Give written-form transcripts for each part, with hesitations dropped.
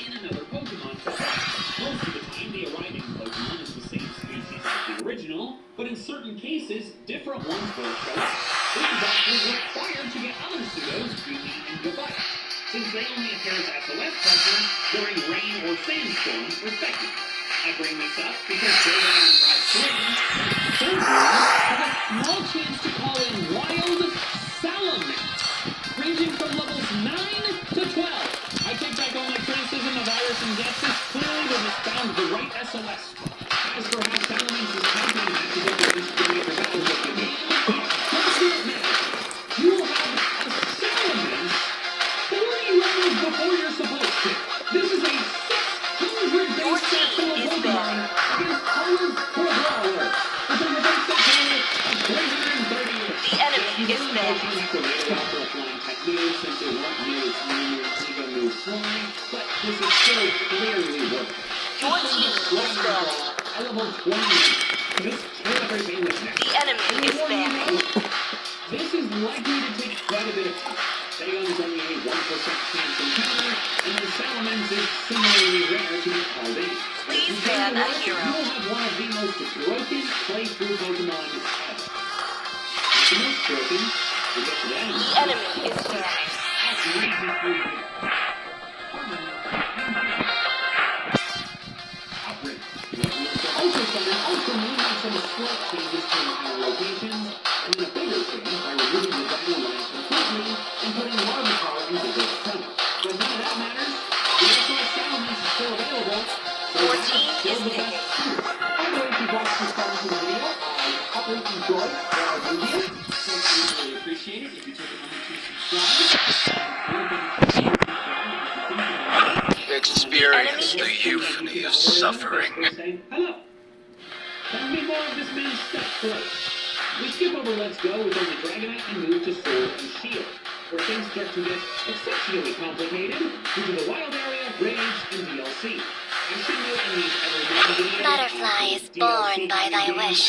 in another Pokemon to fight. Most of the time, the arriving Pokemon is the same species as the original, but in certain cases, different ones will show up. This is actually required to get other pseudos, Goomy and Gabite, since they only appear as SOS Pokemon during rain or sandstorms, respectively. I bring this up because Dragon on Route 3, third have a small chance to call in Wild Salamence, ranging from levels 9 to 12. I take back all my criticism of Iris and Gexus. Clearly, they just found the right SOS. As for how Salamence is counting matches up with this journey of the battles of the game, just to admit, you will have a Salamence 40 levels before you're supposed to. This is a 600 base set full of Pokemon against Colors for Brawler, which is a base set total of 338. The enemy is banned. Since it won't use Mega Move Fly, but this is still clearly working. Your team is banned. I level 20. Just kill everything with that. The enemy is banned. This is likely to take quite a bit of time. Dagon is only a 1% chance encounter, and the Salamence is similarly rare to be called in. Please ban a hero. You'll have one of the most broken playthrough Pokemon ever. The most broken, we get to that. The enemy is banned. Also made some slight changes to our locations, and then a bigger change by removing the Dino Lines completely and putting Larvitar into this tunnel. So none of that matters. The SOS Salamence is still available. So Your team is picking. By the way, if you've watched this part of the video, I hope you enjoyed what I do here. So I really appreciate it if you take a moment to subscribe. Experience the euphony of suffering. Hello. Tell me more of this man's step first. We skip over Let's Go with only Dragonite and move to Sword and Shield, where things start to get exceptionally complicated due to the wild area, raids, and DLC. I should note in these other videos, Butterfly is born by thy wish,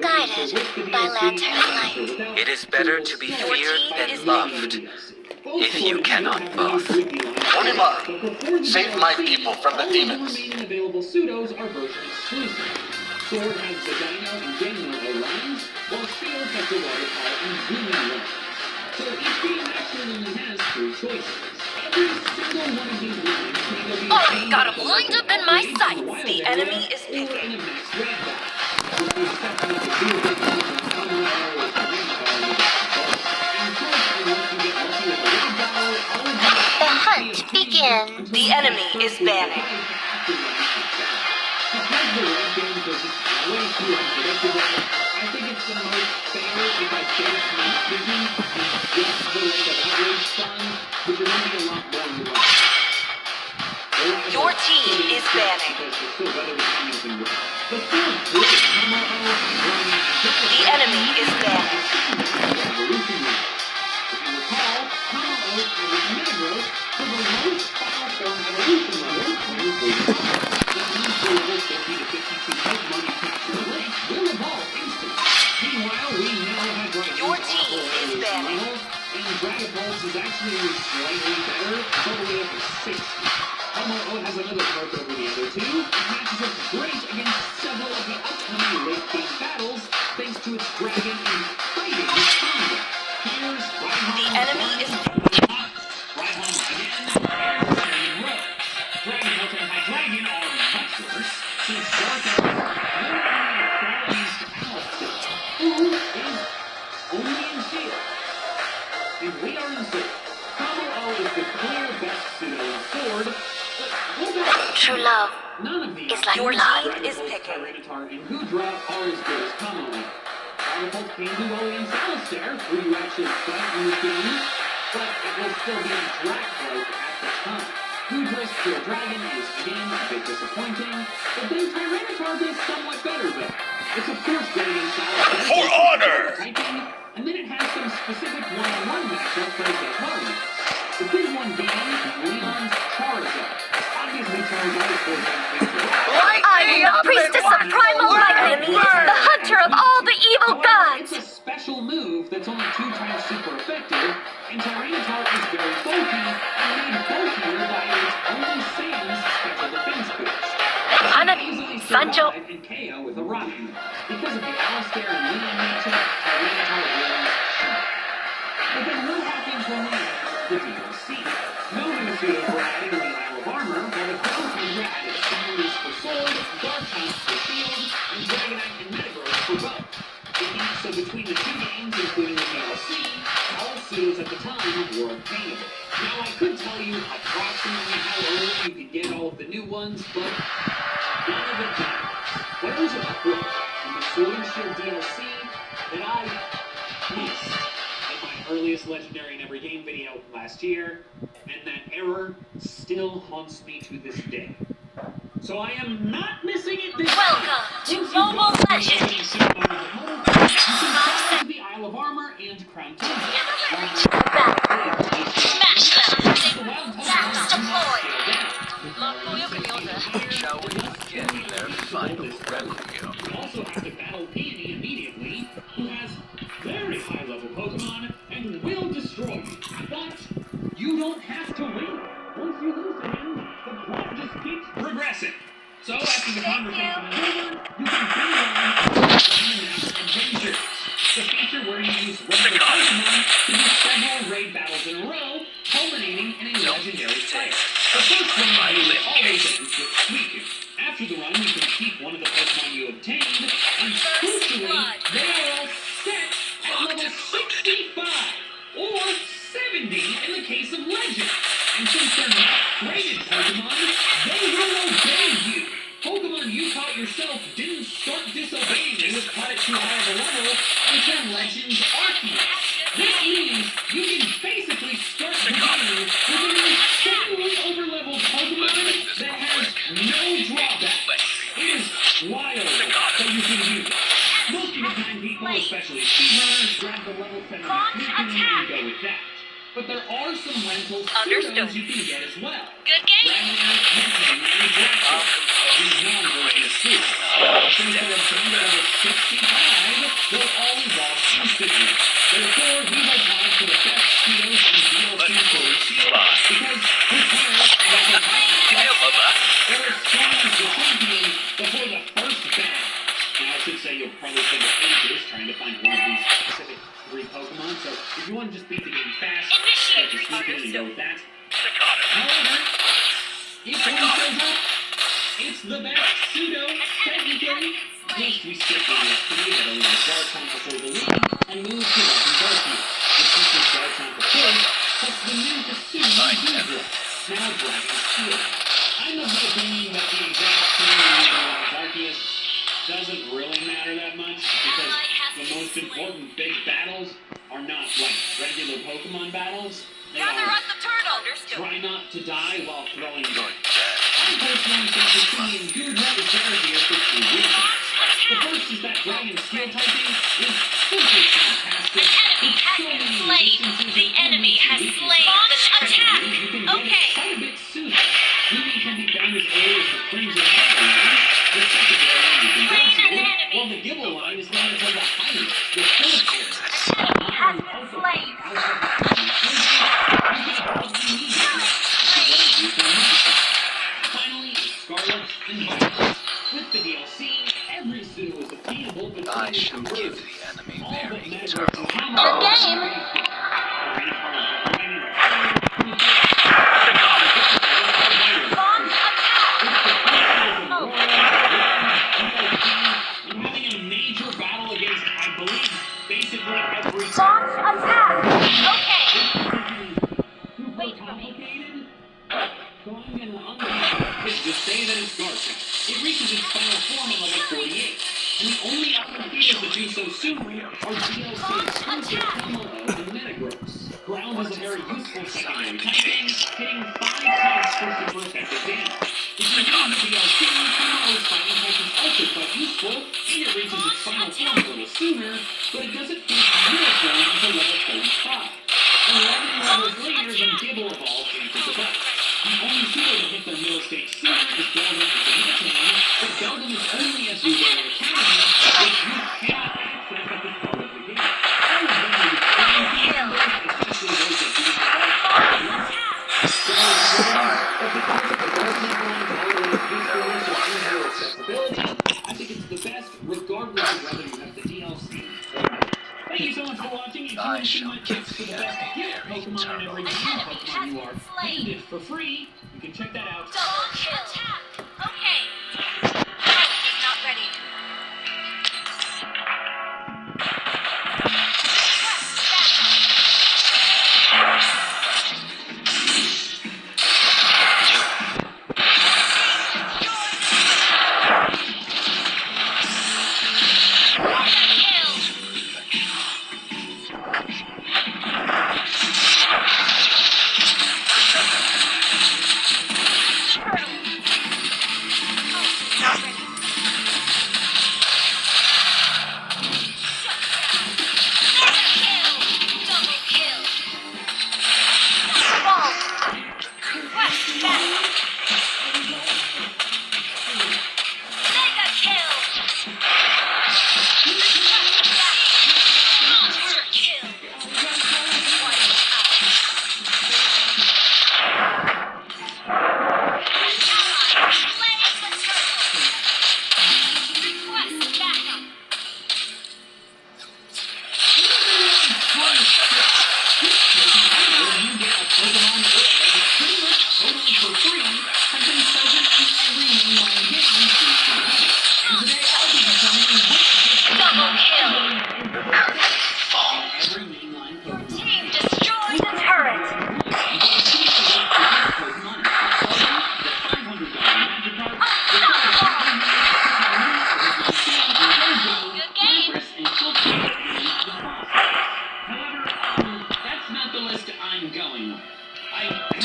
guided by lantern light. It is better to be feared than loved. If you cannot both. Onima, save my people from the demons. All remaining available pseudos are version exclusive. Sword has the Dino and Genmo lines, while Shield has the Waterfall and Goomy lines. So each game actually only has 3 choices. Every single one of these lines can either be Oh, got him lined up in my sights. The enemy is or in picking. a max red battle. With the exception of the 2 big ones like Common Arrow and Rainbow and of course, unless you get lucky with a red battle, all of these The hunt begins. The enemy is banning. Because the red games are just way too unpredictable, I think it's the most fair if I base my decision on just the rate of outrage funds, which are going to be a lot more in the run. Your team is banning. The enemy is banning. If you recall, Kamalo added Metagross to the most powerful evolution level, level 50 to 52 Pokemon you capture the lake will evolve instantly. Meanwhile, we now have Your team is banning. and Dragapult is actually slightly better, totally up to 60. Kamalo has another perk over the other two. It matches up great against several of the upcoming late-game battles, thanks to its dragon and fighting combo. Here's Rhyhorn. The enemy is Rhyhorn again, and Rogue. Dragapult and Hydreigon are much worse, since Dark and who is only in Shield. And we are in Sword. Kamalo is the clear best pseudo in Sword, but hold on. True love None of these is like Your blood. team is Dragapult, picking. Tyranitar, and Goodra are as good as Kamalo. Dragapult can do well against Alistair, where you actually fight in this game, but it will still be Drag-like at the time. Goodra's Pure Dragon is, again, a bit disappointing, but then Tyranitar does somewhat better, though. It's of course good against Alistair. For honor! Typing, and then it has some specific one-on-one matchups that it gets harder. The big one being Leon's Charizard. Obviously, Charizard is 4 times I am the priestess of primal lightning, the hunter of all the evil It's gods. a special move that's only 2 times super effective, and Tyranitar is very bulky and made bulkier by its own Saiyans Sancho. And KO with a Rocky. Because of the Alistair and Liam matchup, Tyranitar wins sharp. But then what happens when we add the DLC? No new pseudos were added in the Isle of Armor, while the Crown Tundra added Summaries for Sword, Dark Hunt for Shield, and Dragonite and Metagross for both. So between the two games, including the DLC, all pseudos at the time were obtainable. Now I could tell you approximately how early you could get all of the new ones, but none of it matters. What was a quote from the Sword and Shield DLC that I missed in my earliest Legendary in Every Game video last year, and that error still haunts me to this day. So I am not missing it this time. Welcome to Once you Mobile go Legends. you can travel to the Isle of Armor and Crown Tundra. Smash them. That's deployed. Shall we begin their final requiem? You also have to battle Peony immediately, who has very high-level Pokemon and will destroy you. But you don't have to win. Once you lose to him, the plot just keeps progressing. So after the conversation is over, you can be on Adventures, the feature where you use regular Pokemon to do several raid battles in a row, culminating in a legendary fight. The first one always ends with Suicune. After the run, you can keep one of the Pokemon you obtained, and crucially, they are all set at level 65, or 70 in the case of Legend. And since they're not graded Pokemon, they will obey you. Pokemon you caught yourself didn't start disobeying you caught it too high of a level until Legends Arceus. This means you can basically start the game with an insanely overleveled Pokemon that has no drawbacks. It is wild that you can do this. Most of the time people, especially speedrunners, grab the level 7 Pokemon and go with that. But there are some rental pseudos you can get as well. Good game. Dragonite, Pokemon, and Blackjack. These non-versus suits. Since they're obtained at level 65, they'll all evolve instantly. Therefore, we have tied to the best pseudos in DLC for the Shield, because we care about the they're as strong as the champion before the first battle. Now, I should say you'll probably spend ages trying to find one of these specific 3 Pokemon, so if you want to just beat the game fast, Initiate you can sneak in and go with that. Staccato. However, if one shows up, it's the best pseudo, technically. Next, we skip the ESP that only has Dark Hunt before the lead, and move to Legends Arceus. The features Dark Hunt before, plus the new Kasumi Doodle, now Dragon Shield. I'm of the opinion that the exact same Legends Arceus doesn't really matter that much, because the most important big battles are not like regular Pokemon battles. They Gather are up the turtle. Understood. try not to die while throwing Good darts. jazz. I personally think the Kasumi and Gudra is better here for 2 reasons. The first is that Dragon Steel typing is simply fantastic. The enemy has been slain. The enemy has slain. Okay. Quite a bit sooner. Gumi can be found as early as the Crimson Heather line, the secondary line you can go to, while the Gibble line is not until the highest, the fourth tier. Enemy has been slain. Finally, Scarlet and Violet. With the DLC, every pseudo is obtainable, but I shall give the enemy all their but eternal Good game. Launch I'm having a major battle against, I believe, basically every Launch attack. Okay. Wait for me. So I'm gonna just say that it's Garchomp. It reaches its final form at level 48. And the only other features that do so soon are DLC exclusive Pumelo and Metagross. Ground is a very useful secondary typing, hitting 5 types for super effective damage. If you use the DLC, Pumelo's fighting type is also quite useful, and it reaches its final form a little sooner, but it doesn't finish middle form until level 35. 11 levels later, then Gibble evolves into the best. The only pseudo to hit their middle stage sooner is Beldum and Dimension, but Beldum is only as you go in Academy, which you cannot access at the start of the game. All of them are especially those that do not evolve. So, but because of the Golden Line, all of this accessibility, I shall give for the thee best a gift very Pokemon in every game Enemy Pokemon has you are been slain. handed for free. You can check that out. Double kill. Attack. Okay. Fight is not ready.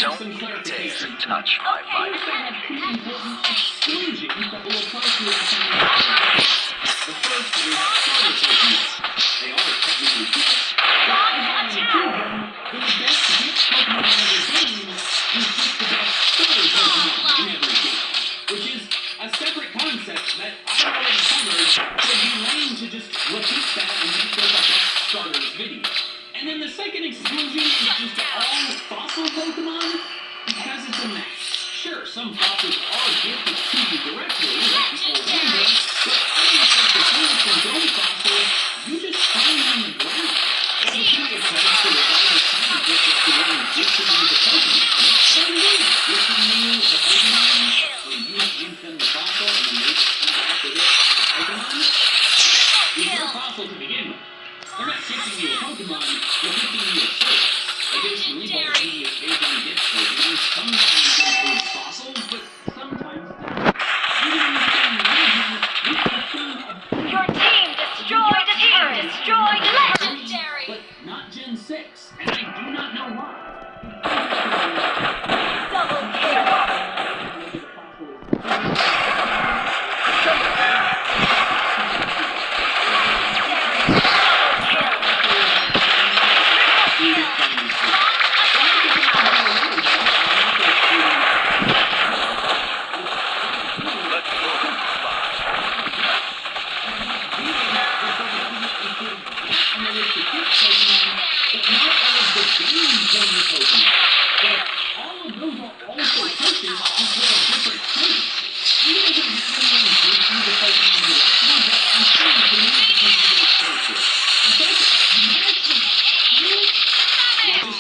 Don't you dare touch my Here's vitamin. two important exclusions that will apply to your assignment. The first is starter Pokemon. They are technically gifts, but if I include them, then the best gift Pokemon in every game is just the best starter Pokemon in every game, which is a separate concept that I already covered, so it'd be lame to just repeat that and make this a best starters video. And then the second exclusion is just all fossil Pokemon, because it's a mess. Sure, some fossils are gifted to you directly, like the Orlando, but unlike the plants and dome fossils, you just find them in the ground. So the key is to revive the time gift is the one gifting you the Pokemon. What do you mean? Gifting you the Pokemon, when you give them the fossil, and then they just come back with it as Pokemon? These are fossil to begin with. They're not gifting you a Pokemon, they're gifting you a service. Additionally, both media stays on gift Pokemon sometimes include fossils, but sometimes don't. Even in the same region, we can assume a Your team destroyed a turret. Destroyed legendary. but not Gen 6, and I do not know why. Double kill.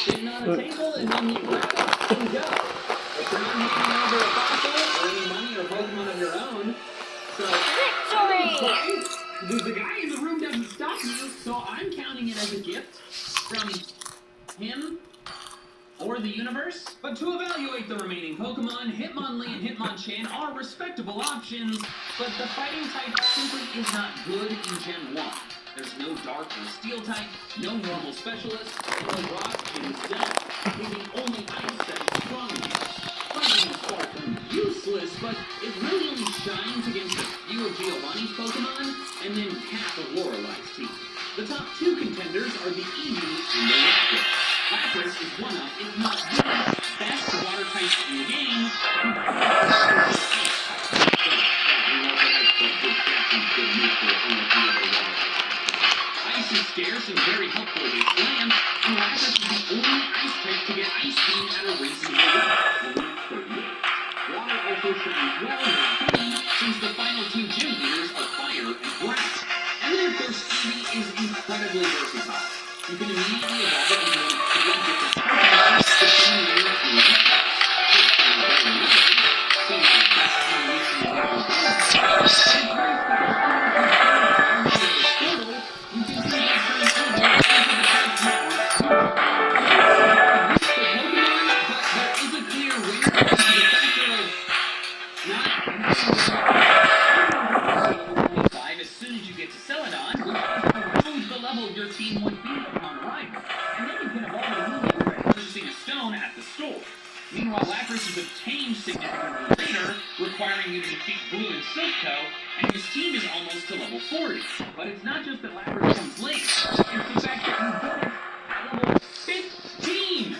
Sitting on a table and then you grab it and go. If you're not handing over a fossil or any money or Pokemon of your own, so Victory. the guy in the room doesn't stop you, so I'm counting it as a gift from him or the universe. But to evaluate the remaining Pokemon, Hitmonlee and Hitmonchan are respectable options, but the fighting type simply is not good in Gen 1. There's no Dark or Steel type, no normal specialist, no Rock and Stealth, leaving only Ice that is strong against. Fighting is far from useless, but it really only shines against a few of Giovanni's Pokemon, and then half of Lorelai's team. The top two contenders are the Eevee and the Lapras. Lapras is one of, if not the best water types in the game, Ice is scarce and very helpful against land, and Lapras is the only ice type to get Ice Beam at a reasonable level, only at 38. Water also shines well in our game, since the final two gym leaders are Fire and Ground. And then of course Eevee is incredibly versatile. You can immediately evolve it into one of 3 different Pokemon depending on your team. As soon as you get to Celadon, which knows the level your team would be upon arrival. And then you can evolve a Lugia by purchasing a stone at the store. Meanwhile, Lapras is obtained significantly later, requiring you to defeat Blue and Silph, and his team is almost to level 40. But it's not just that Lapras comes late, it's the fact that you got it at level 15!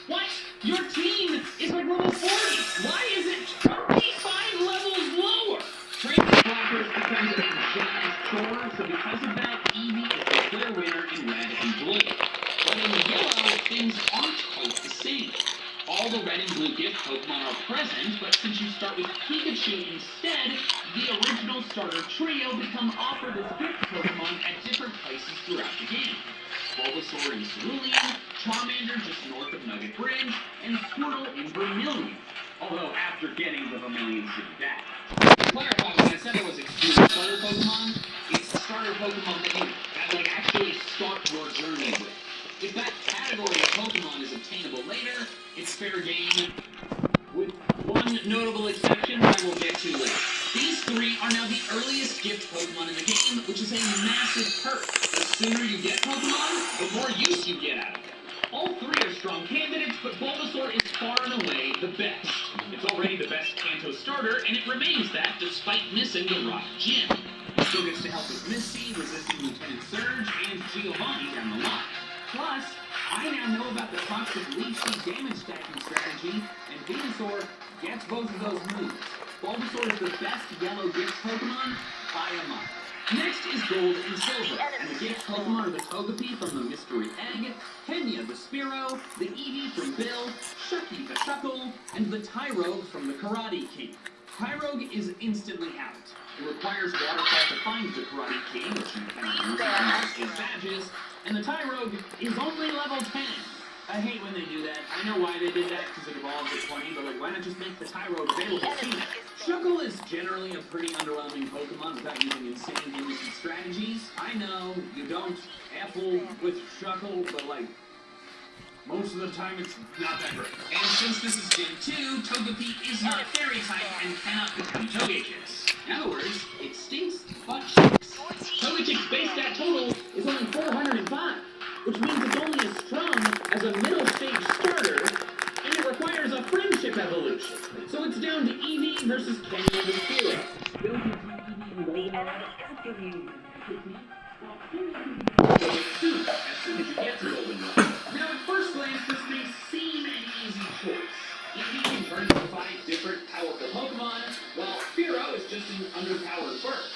What? Your team is like level 40! Why is it 25 levels lower? Training Lapras becomes a giant chore, so because of that, Eevee is the clear winner in red and blue. But in yellow, things aren't quite the same. All the red and blue gift Pokemon are present, but since you start with Pikachu instead, the original starter trio become offered as gift Pokemon at different places throughout the game. Bulbasaur in Cerulean, Charmander just north of Nugget Bridge, and Squirtle in Vermilion. Although after getting the Vermilion City back. To clarify, when I said it was exclusive starter Pokemon, it's starter Pokemon that you actually start your journey with. If that category of Pokemon is obtainable later, it's fair game, with one notable exception I will get to later. These 3 are now the earliest gift Pokemon in the game, which is a massive perk. The sooner you get Pokemon, the more use you get out of it. All 3 are strong candidates, but Bulbasaur is far and away the best. It's already the best Kanto starter, and it remains that despite missing the Rock Gym. He still gets to help with Misty, resisting Lieutenant Surge, and Giovanni down the line. Plus, I now know about the toxic Leaf Seed damage stacking strategy, and Venusaur gets both of those moves. Bulbasaur is the best yellow gift Pokemon by a mile. Next is Gold and Silver, and the gift Pokemon are the Togepi from the Mystery Egg, Kenya the Spearow, the Eevee from Bill, Shucky the Shuckle, and the Tyrogue from the Karate King. Tyrogue is instantly out. It requires Waterfall to find the Karate King, which you can use in badges, and the Tyrogue is only level 10. I hate when they do that. I know why they did that, because it evolves at 20, but why not just make the Tyrogue available sooner? Shuckle is generally a pretty underwhelming Pokemon without using insane gimmicks and strategies. I know, you don't Apple with Shuckle, but most of the time it's not that great. And since this is Gen 2, Togepi is not fairy type and cannot become Togekiss. In other words, it stinks but shakes. Togekiss base stat total is only 405, which means it's only as strong as a middle stage starter, and it requires a friendship evolution. So it's down to Eevee versus Kenya the Spearow. Now at first glance, this may seem an easy choice. Eevee can turn into 5 different powerful Pokemon, while Spearow is just an underpowered bird.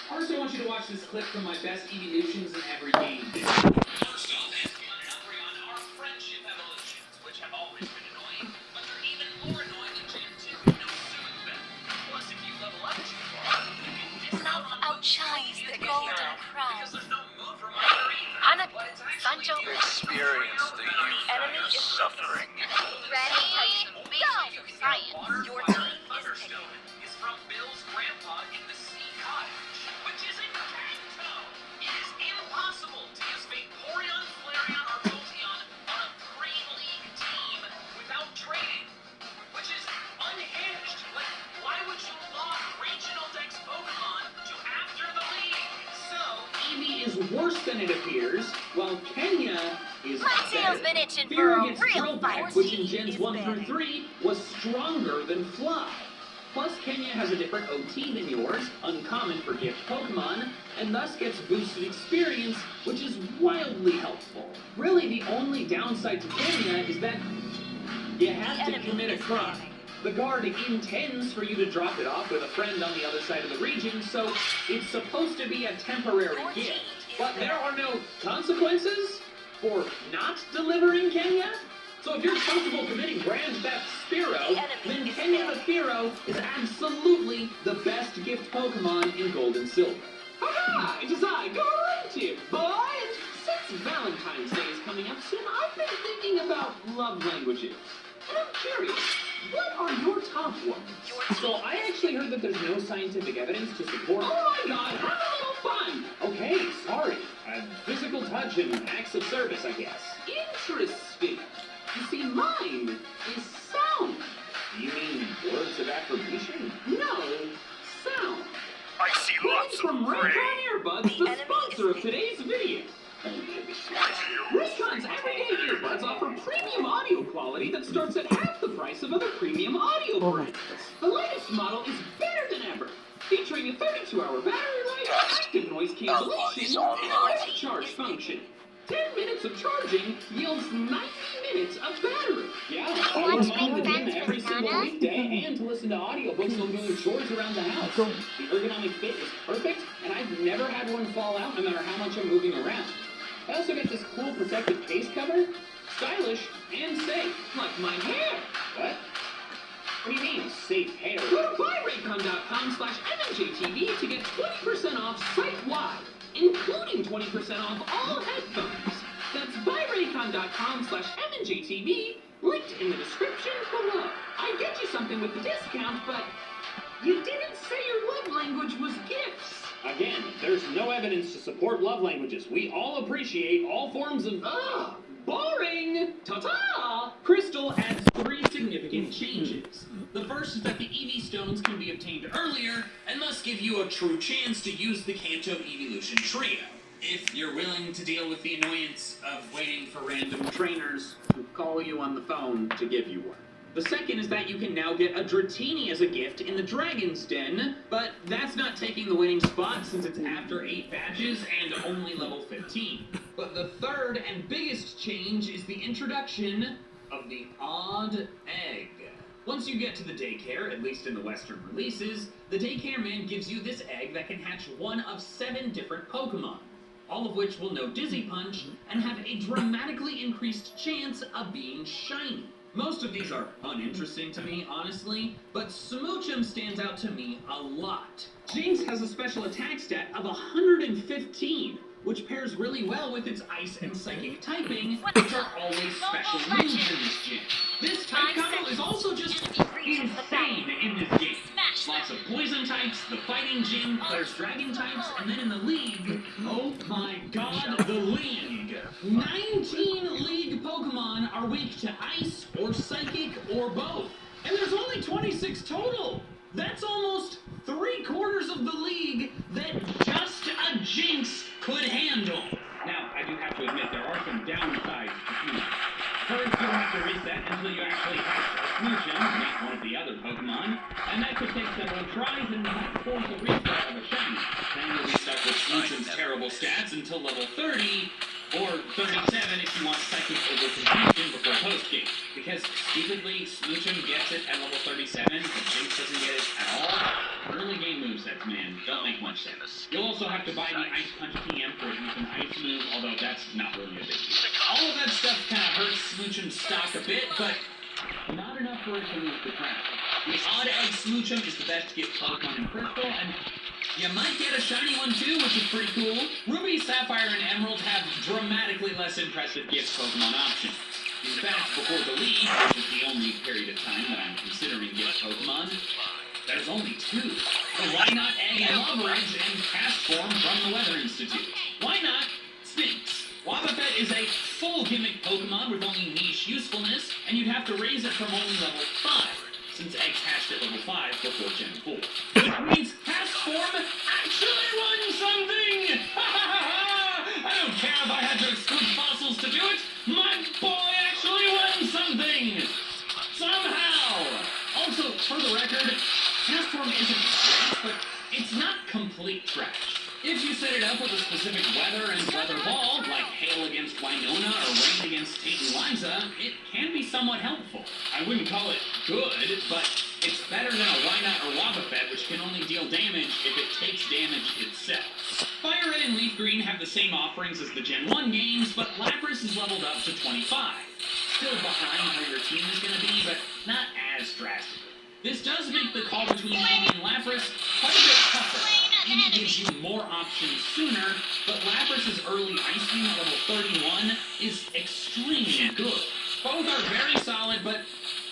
First, I want you to watch this clip from my best evolutions in every game. First off, Espeon and Umbreon are friendship evolutions, which have always been annoying, but they're even more annoying in Gen 2 with no Sooth Bell. Plus, if you level up too far, you can miss out on outshines the golden crown. because there's no move reminder either. Hanako, Sancho, Experience the enemy is suffering. ready, go! Science, your team is picking. Is from Bill's grandpa in the Sea Cottage, which is in Kanto. It is impossible to use Vaporeon, Flareon, or Jolteon on a pre-league team without trading, which is unhinged. Why would you log regional dex Pokemon to after the league? So, Eevee is worse than it appears, while Kenya is Tail's better. been itching for Fearow a gets real Drill Peck, fight. which in Gens 1 through 3 was stronger than Fly. Plus, Kenya has a different OT than yours, uncommon for gift Pokemon, and thus gets boosted experience, which is wildly helpful. Really, the only downside to Kenya is that you have to commit a crime. The guard intends for you to drop it off with a friend on the other side of the region, so it's supposed to be a temporary gift. But there are no consequences for not delivering Kenya? So if you're comfortable committing grand theft Spearow, then Kenya the Spearow is absolutely the best gift Pokemon in Gold and Silver. Haha! It is I, Garantive, boy! And since Valentine's Day is coming up soon, I've been thinking about love languages. And I'm curious, what are your top ones? So I actually heard that there's no scientific evidence to support. Oh my god, have a little fun! Okay, sorry. Physical touch and acts of service, I guess. Interesting. You see, mine is sound. You mean words of affirmation? No, sound. I see Thanks from Raycon Earbuds, the sponsor of today's video. Raycon's everyday earbuds offer premium audio quality that starts at half the price of other premium audio brands. The latest model is better than ever, featuring a 32-hour battery life, active noise cancellation, and a quick charge function. 10 minutes of charging yields 90 minutes of battery. Yeah, Want I to work on make the friends gym every with single Nana? weekday and to listen to audiobooks while doing chores around the house. The ergonomic fit is perfect, and I've never had one fall out no matter how much I'm moving around. I also get this cool protective case cover. Stylish and safe. Like my hair. What? What do you mean, safe hair? Go to buyraycon.com/MMJTV to get 20% off site-wide, including 20% off all headphones. That's buyraycon.com/MMJTV, linked in the description below. I get you something with the discount, but you didn't say your love language was gifts. Again, there's no evidence to support love languages. We all appreciate all forms of... Ugh, boring! Ta-ta! Crystal adds 3 significant changes. The first is that the EV stones can be obtained earlier and thus give you a true chance to use the Kanto Evolution Trio. If you're willing to deal with the annoyance of waiting for random Trainers who call you on the phone to give you one. The second is that you can now get a Dratini as a gift in the Dragon's Den, but that's not taking the winning spot since it's after 8 badges and only level 15. But the third and biggest change is the introduction of the Odd Egg. Once you get to the daycare, at least in the Western releases, the daycare man gives you this egg that can hatch one of 7 different Pokemon, all of which will know Dizzy Punch and have a dramatically increased chance of being shiny. Most of these are uninteresting to me, honestly, but Smoochum stands out to me a lot. Jinx has a special attack stat of 115, which pairs really well with its Ice and Psychic typing, which are always special moves in this gym. This type combo is also just insane in this game. Lots of poison types, the fighting gym, there's dragon types, and then in the league, oh my god, the league! 19 league Pokemon are weak to ice, or psychic, or both. And there's only 26 total! That's almost 3/4 of the league that just a Jinx could handle. Now, I do have to admit, there are some downsides to Smoochum. First, you'll have to reset until you actually catch a Smoochum, not one of the other Pokemon, and that could take several tries and might force a restart of a shiny. Then you'll be stuck with Smoochum's terrible stats until level 30, or 37 if you want Psychic over Confusion before post-game. Because, stupidly, Smoochum gets it at level 37, but Jinx doesn't get it at all. Early game movesets, man, don't make much sense. You'll also have to buy the Ice Punch TM for it use an ice move, although that's not really a big deal. All of that stuff kind of hurts Smoochum's stock a bit, but not enough for it to lose the crown. The Odd Egg Smoochum is the best gift Pokemon in Crystal, and you might get a shiny one too, which is pretty cool. Ruby, Sapphire, and Emerald have dramatically less impressive gift Pokemon options. In fact, before the league, which is the only period of time that I'm considering gift Pokemon, there's only 2. So why not Egg and Leverage and Cast Form from the Weather Institute? Why not Sphinx? Wobbuffet is a full gimmick Pokemon with only niche usefulness, and you'd have to raise it from only level 5, since Egg hatched at level 5 before Gen 4. Which means Cast Form actually won something! I don't care if I had to exclude fossils to do it, my boy actually won something! Somehow! Also, for the record, Cast Form isn't trash, but it's not complete trash. If you set it up with a specific weather and weather ball, like Hail against Winona or Rain against Tate and Liza, it can be somewhat helpful. I wouldn't call it good, but it's better than a Wynot or Wobbuffet, which can only deal damage if it takes damage itself. Fire Red and Leaf Green have the same offerings as the Gen 1 games, but Lapras is leveled up to 25. Still behind where your team is going to be, but not as drastic. This does make the call between Eevee and Lapras quite a bit tougher. Eevee gives you more options sooner, but Lapras's early Ice Beam at level 31 is extremely good. Both are very solid, but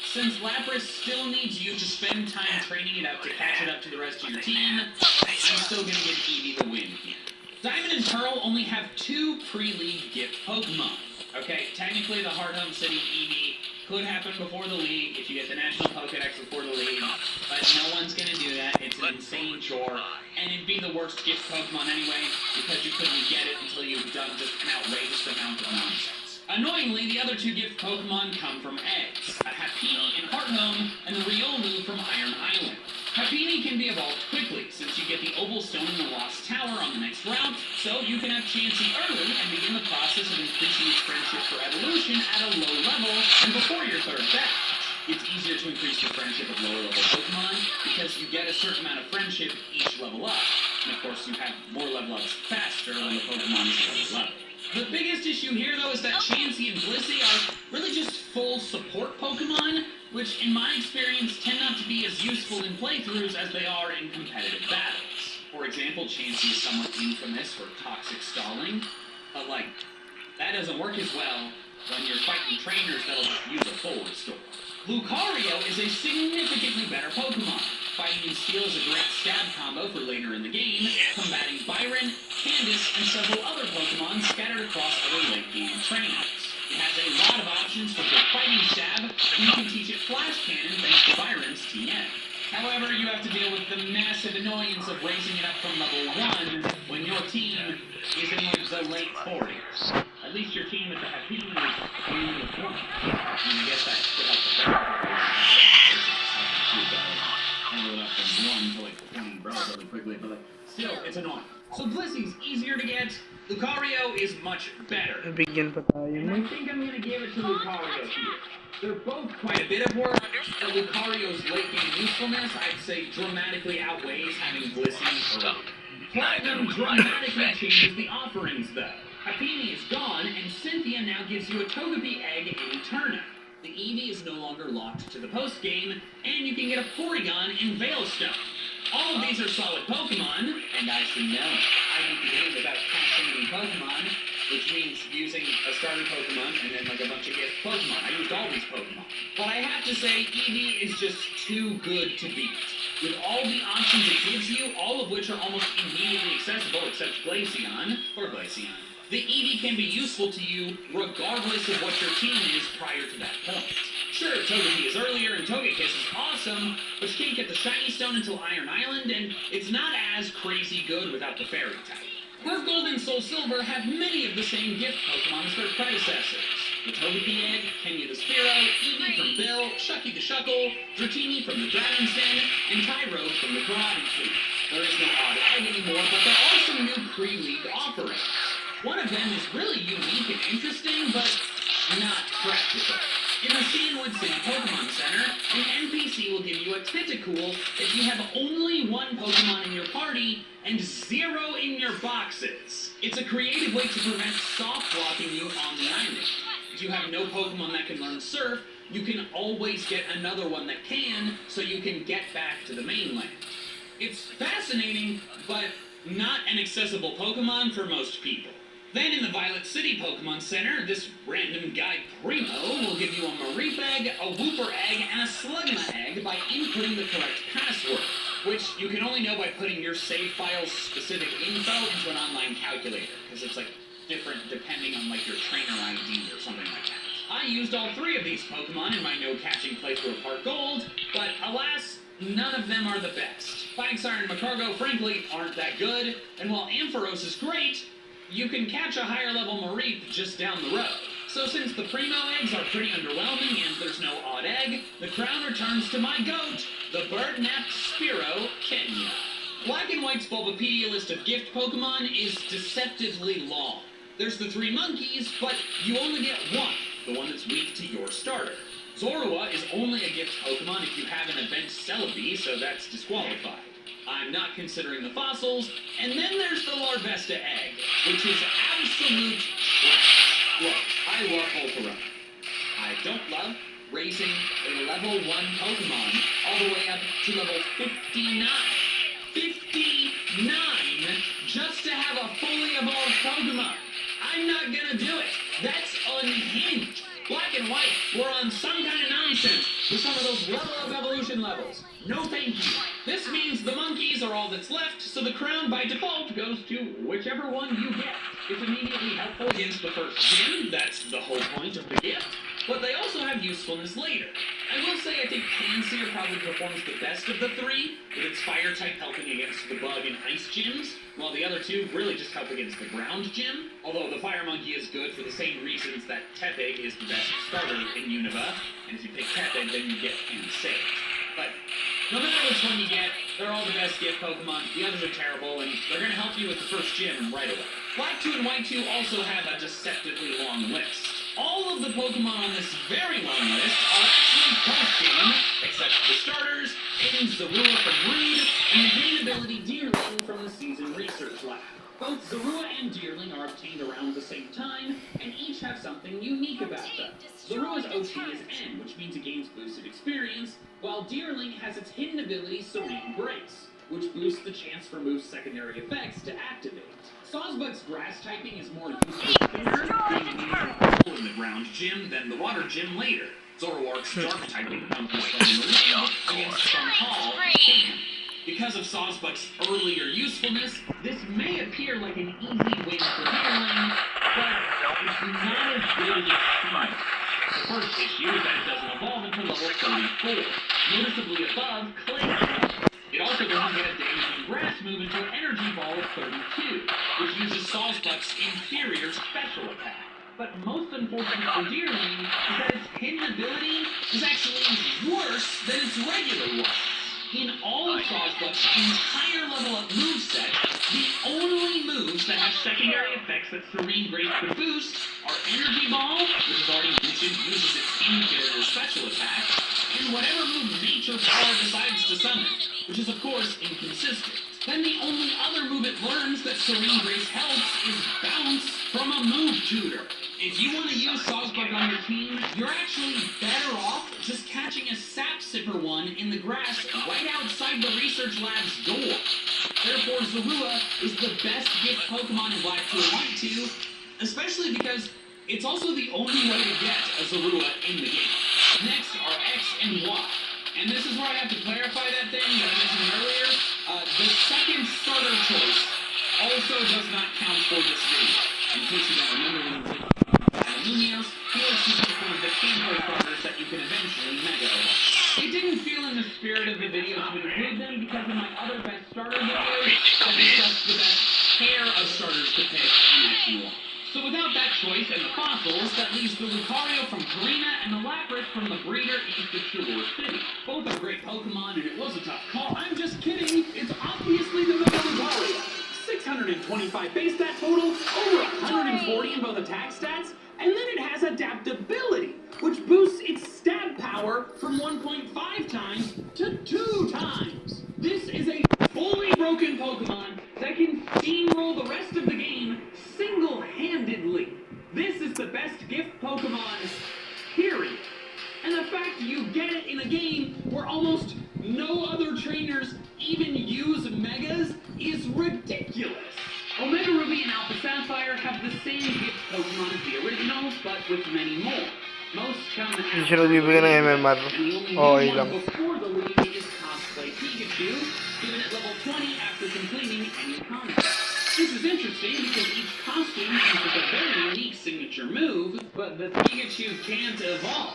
since Lapras still needs you to spend time training it up to catch it up to the rest of your team, I'm still going to give Eevee the win here. Diamond and Pearl only have 2 pre-league gift Pokemon. Okay, technically the Heart Home City Eevee could happen before the league if you get the National Pokedex before the league, but no one's going to do that. It's an insane chore, and it'd be the worst gift Pokemon anyway, because you couldn't get it until you've done just an outrageous amount of nonsense. Annoyingly, the other 2 gift Pokemon come from eggs, a Happiny in Heart Home, and the Riolu from Iron Island. Happiny can be evolved quickly, since you get the Opal Stone in the Lost Tower on the next route, so you can have Chansey early and begin the process of increasing its friendship for evolution at a low level and before your 3rd batch. It's easier to increase your friendship with lower level Pokemon, because you get a certain amount of friendship each level up, and of course you have more level ups faster when the Pokemon is lower level. The biggest issue here, though, is that Chansey and Blissey are really just full support Pokemon, which, in my experience, tend not to be as useful in playthroughs as they are in competitive battles. For example, Chansey is somewhat infamous for toxic stalling, but, that doesn't work as well when you're fighting trainers that'll just use a full restore. Lucario is a significantly better Pokemon. Fighting in Steel is a great stab combo for later in the game, combating Byron, Candace, and several other Pokemon scattered across other late-game trainers. It has a lot of options for good fighting stab, and you can teach it Flash Cannon thanks to Byron's TM. However, you have to deal with the massive annoyance of raising it up from level 1 when your team is in the late 40s. At least your team at the Happiny is in the 20s. I guess that stood up handle it up from 1 to 20 relatively quickly, but still, it's annoying. So Blissey's easier to get. Lucario is much better. And I think I'm gonna give it to Lucario here. They're both quite a bit of work, but Lucario's late game usefulness, I'd say, dramatically outweighs having Blissey early. Platinum dramatically changes the offerings, though. Happiny is gone, and Cynthia now gives you a Togepi egg any turn. The Eevee is no longer locked to the post-game, and you can get a Porygon in Veilstone. All of these are solid Pokemon, and I should know. I beat the game without catching any Pokemon, which means using a starter Pokemon and then a bunch of gift Pokemon. I used all these Pokemon. But I have to say, Eevee is just too good to beat. With all the options it gives you, all of which are almost immediately accessible except Glaceon, the Eevee can be useful to you regardless of what your team is prior to that point. Sure, Togepi is earlier and Togekiss is awesome, but you can't get the Shiny Stone until Iron Island, and it's not as crazy good without the Fairy type. Earth Gold and Soul Silver have many of the same gift Pokemon as their predecessors. The Togepi Egg, Kenya the Spearow, Eevee from Bill, Shucky the Shuckle, Dratini from the Dragon's Den, and Tyro from the Karate Fleet. There is no odd egg anymore, but there are some new pre-league offerings. One of them is really unique and interesting, but not practical. In the Cianwood City Pokemon Center, an NPC will give you a Tentacool if you have only 1 Pokemon in your party and 0 in your boxes. It's a creative way to prevent soft blocking you on the island. If you have no Pokemon that can learn Surf, you can always get another one that can, so you can get back to the mainland. It's fascinating, but not an accessible Pokemon for most people. Then in the Violet City Pokemon Center, this random guy Primo will give you a Mareep Egg, a Wooper Egg, and a Slugma Egg by inputting the correct password, which you can only know by putting your save file's specific info into an online calculator, because it's different depending on your trainer ID or something like that. I used all 3 of these Pokemon in my no-catching playthrough of Heart Gold, but alas, none of them are the best. Fighting Siren and Macargo, frankly, aren't that good, and while Ampharos is great, you can catch a higher level Mareep just down the road. So since the Primo eggs are pretty underwhelming and there's no odd egg, the crown returns to my goat, the bird-napped Spearow, Kenya. Black and White's Bulbapedia list of gift Pokemon is deceptively long. There's the 3 monkeys, but you only get 1, the one that's weak to your starter. Zorua is only a gift Pokemon if you have an event Celebi, so that's disqualified. I'm not considering the fossils, and then there's the Larvesta egg, which is absolute trash. Look, I love Volcarona. I don't love raising a level 1 Pokemon all the way up to level 59. 59 Pokemon. I'm not gonna do it. That's unhinged. Black and White were on some kind of nonsense with some of those level up evolution levels. No thank you. This means the monkeys are all that's left, so the crown by default goes to whichever one you get. It's immediately helpful against the first gym, that's the whole point of the gift, but they also have usefulness later. I will say I think Pansear probably performs the best of the three, with its fire type helping against the bug and ice gyms, while the other two really just help against the ground gym, although the Fire Monkey is good for the same reasons that Tepig is the best starter in Unova, and if you pick Tepig, then you get Pansage. But no matter which one you get, they're all the best gift Pokemon. The others are terrible, and they're going to help you with the first gym right away. Black 2 and White 2 also have a deceptively long list. All of the Pokemon on this very long list are actually post-game, except the starters, Aiden Zorua from Rude, and the green ability Deerling from the Season Research Lab. Both Zorua and Deerling are obtained around the same time, and each have something unique about them. Zorua's OT is N, which means it gains boosted experience, while Deerling has its hidden ability Serene Grace, which boosts the chance for move's secondary effects to activate. Sawsbuck's grass typing is more useful in the ground gym than the water gym later. Zoroark's dark typing comes from against Sun Hall. Because of Sawsbuck's earlier usefulness, this may appear like an easy win for Deerling, but it's not as good as it seems. The first issue is that it doesn't evolve until level 34, noticeably above Clay. It also doesn't get a damaging grass move until Energy Ball of 32, which uses Sawsbuck's inferior special attack. But most unfortunate for Deerling is that its hidden ability is actually worse than its regular one. In all of Sawsbuck's entire level up moveset, the only moves that have secondary effects that Serene Grace could boost are Energy Ball, which is already mentioned, uses its inferior special attack, and whatever move Nature Power decides to summon, which is of course inconsistent. Then the only other move it learns that Serene Grace helps is Bounce from a move tutor. If you want to use Sawsbuck on your team, you're actually better off just catching a Sap Sipper one in the grass right outside the research lab's door. Therefore, Zorua is the best gift Pokemon in Black 2 and White 2, especially because it's also the only way to get a Zorua in the game. Next are X and Y. And this is where I have to clarify that thing that I mentioned earlier. The second starter choice also does not count for this video. In case you don't remember when we did Munios, Felix is one of the gameplay starters that you can eventually mega evolve. It didn't feel in the spirit of the video to include them because in my other best starter videos, I discussed the best pair of starters to pick in Action 1. So without that choice and the fossils, that leaves the Lucario from Karina and the Lapras from the breeder east of Shulor City. Both are great Pokemon, and it was a tough call. I'm just kidding. It's obviously the Mega Lucario. 625 base stat total, over 140 in both attack stats, and then it has adaptability, which boosts its stab power from 1.5 times to 2 times. This is a fully broken Pokemon that can steamroll the rest of the game single-handedly. This is the best gift Pokemon, period. And the fact you get it in a game where almost no other trainers even use Megas is ridiculous. Omega Ruby and Alpha Sapphire have the same gift Pokemon as the originals, but with many more. Most come after the league, and the only new one before the league is Cosplay Pikachu, given at level 20 after completing any contest. This is interesting because each costume uses a very unique signature move, but the Pikachu can't evolve.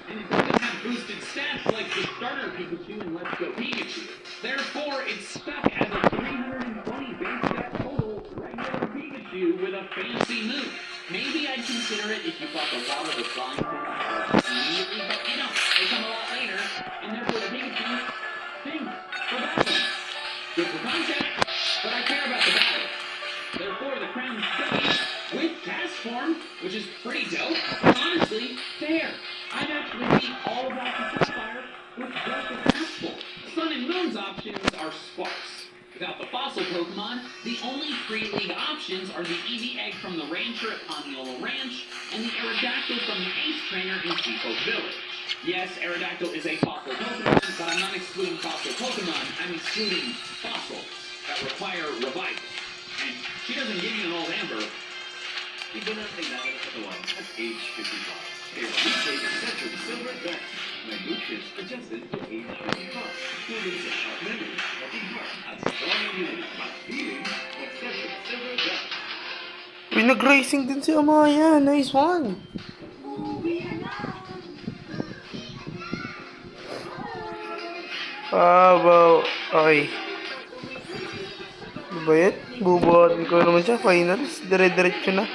And it doesn't have boosted stats like the starter Pikachu in Let's Go Pikachu. Therefore, it's stuck as a 320 base stat total regular Pikachu with a fancy move. Maybe I'd consider it if you thought a lot of the flying things immediately, but you don't. They come a lot later, and therefore the Pikachu stinks for battling. Good for concept, but I care about the battle. Therefore, the crown stays with Cast Form, which is pretty dope, and honestly, fair. I've actually beat all of Alpha Sapphire with just the Cast Form. Sun and Moon's options are sparse. Without the fossil Pokemon, the only free league options are the Eevee Egg from the Rancher at Ponyola Ranch, and the Aerodactyl from the Ace Trainer in Seafolk Village. Yes, Aerodactyl is a fossil Pokemon, but I'm not excluding fossil Pokemon, I'm excluding fossils that require revival. And she doesn't give you an old Amber, beginner ay dapat katawan at age 55. Kaya reshape Spectrum Silver Dark. May boot kits adjusted to age 55. Tulad sa sharp memory, working heart, at strong immunity. But feeling of Spectrum Silver Dark. Uy, nag-racing din si Amaya. Nice one. Wow. Okay. Ano ba yan? Bubuhatin ko naman siya. Finals. Dire-diretso na.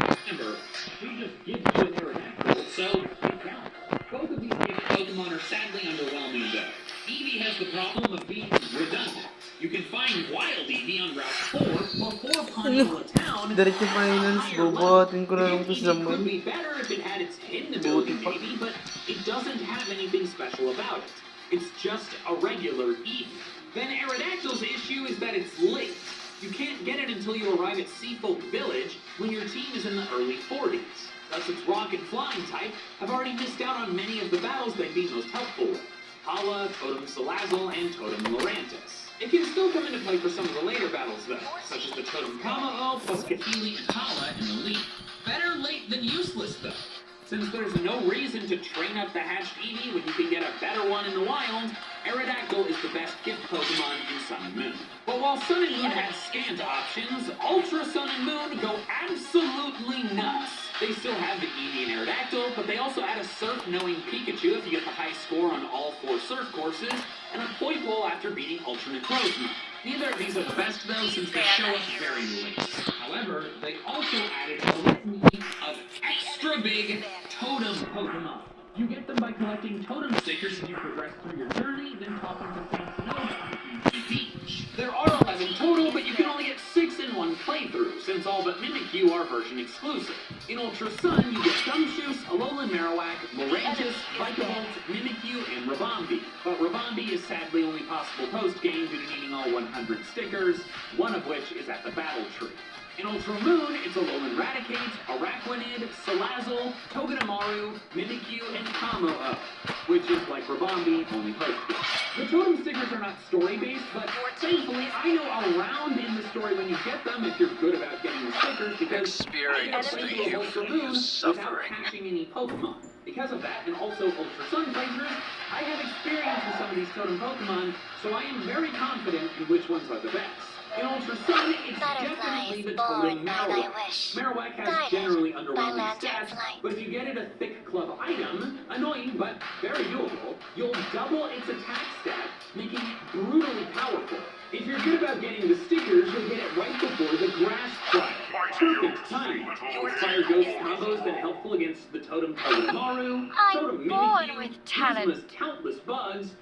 Remember, she just gives you an Aerodactyl, so it counts. Both of these gift Pokemon are sadly underwhelming, though. Eevee has the problem of being redundant. You can find Wild Eevee on Route 4 before Ponyola Town. Diretso finals. Bubuhatin ko na lang to sa It man. would be better if it had its hidden ability, maybe, but it doesn't have anything special about it. It's just a regular Eevee. Then Aerodactyl's issue is that it's late. You can't get it until you arrive at Seafolk Village when your team is in the early 40s. Thus its rock and flying type have already missed out on many of the battles they'd be most helpful with. Hala, Totem Salazzle, and Totem Lurantis. It can still come into play for some of the later battles though, such as the Totem Kamao plus Kahili and Hala in the lead. Better late than useless though. Since there's no reason to train up the hatched Eevee when you can get a better one in the wild, Aerodactyl is the best gift Pokemon in Sun and Moon. But while Sun and Moon have scant options, Ultra Sun and Moon go absolutely nuts. They still have the Eevee and Aerodactyl, but they also add a Surf-knowing Pikachu if you get the high score on all 4 Surf courses, and a Poipole after beating Ultra Necrozma. Neither of these are the best though, since they show up very late. However, they also added a litany of extra big Totem Pokemon. You get them by collecting Totem stickers as you progress through your journey, then talking to Saint Nova on Beach. There are 11 total, but you can only get 6 in one playthrough, since all but Mimikyu are version exclusive. In Ultra Sun, you get Gumshoos, Alolan Marowak, Lurantis, Vikavolt, Mimikyu, and Rabombi. But Rabombi is sadly only possible post-game due to needing all 100 stickers, one of which is at the Battle Tree. In Ultra Moon, it's Alolan Raticate, Araquanid, Salazzle, Togedemaru, Mimikyu, and Kamao, which is like Rabombi, only post-game. The totem stickers are not story-based, but thankfully I know around in the story when you get them if you're good about getting the stickers, because Experience I the have played Ultra Moon human without suffering. catching any Pokemon. Because of that, and also Ultra Sun playthroughs, I have experience with some of these totem Pokemon, so I am very confident in which ones are the best. In Ultra Sun, it's definitely the Totem born by thy Marowak. wish, Marowak has guided generally by underwhelming lantern stats, light. but if you get it a thick club item, annoying but very doable, you'll double its attack stat, making it brutally powerful. If you're good about getting the stickers, you'll get it right before the Grass Trial. Perfect timing. Fire Ghost combo's been helpful against the Totem Togedemaru, Totem born Mimikyu, with talent. Guzma's countless bugs,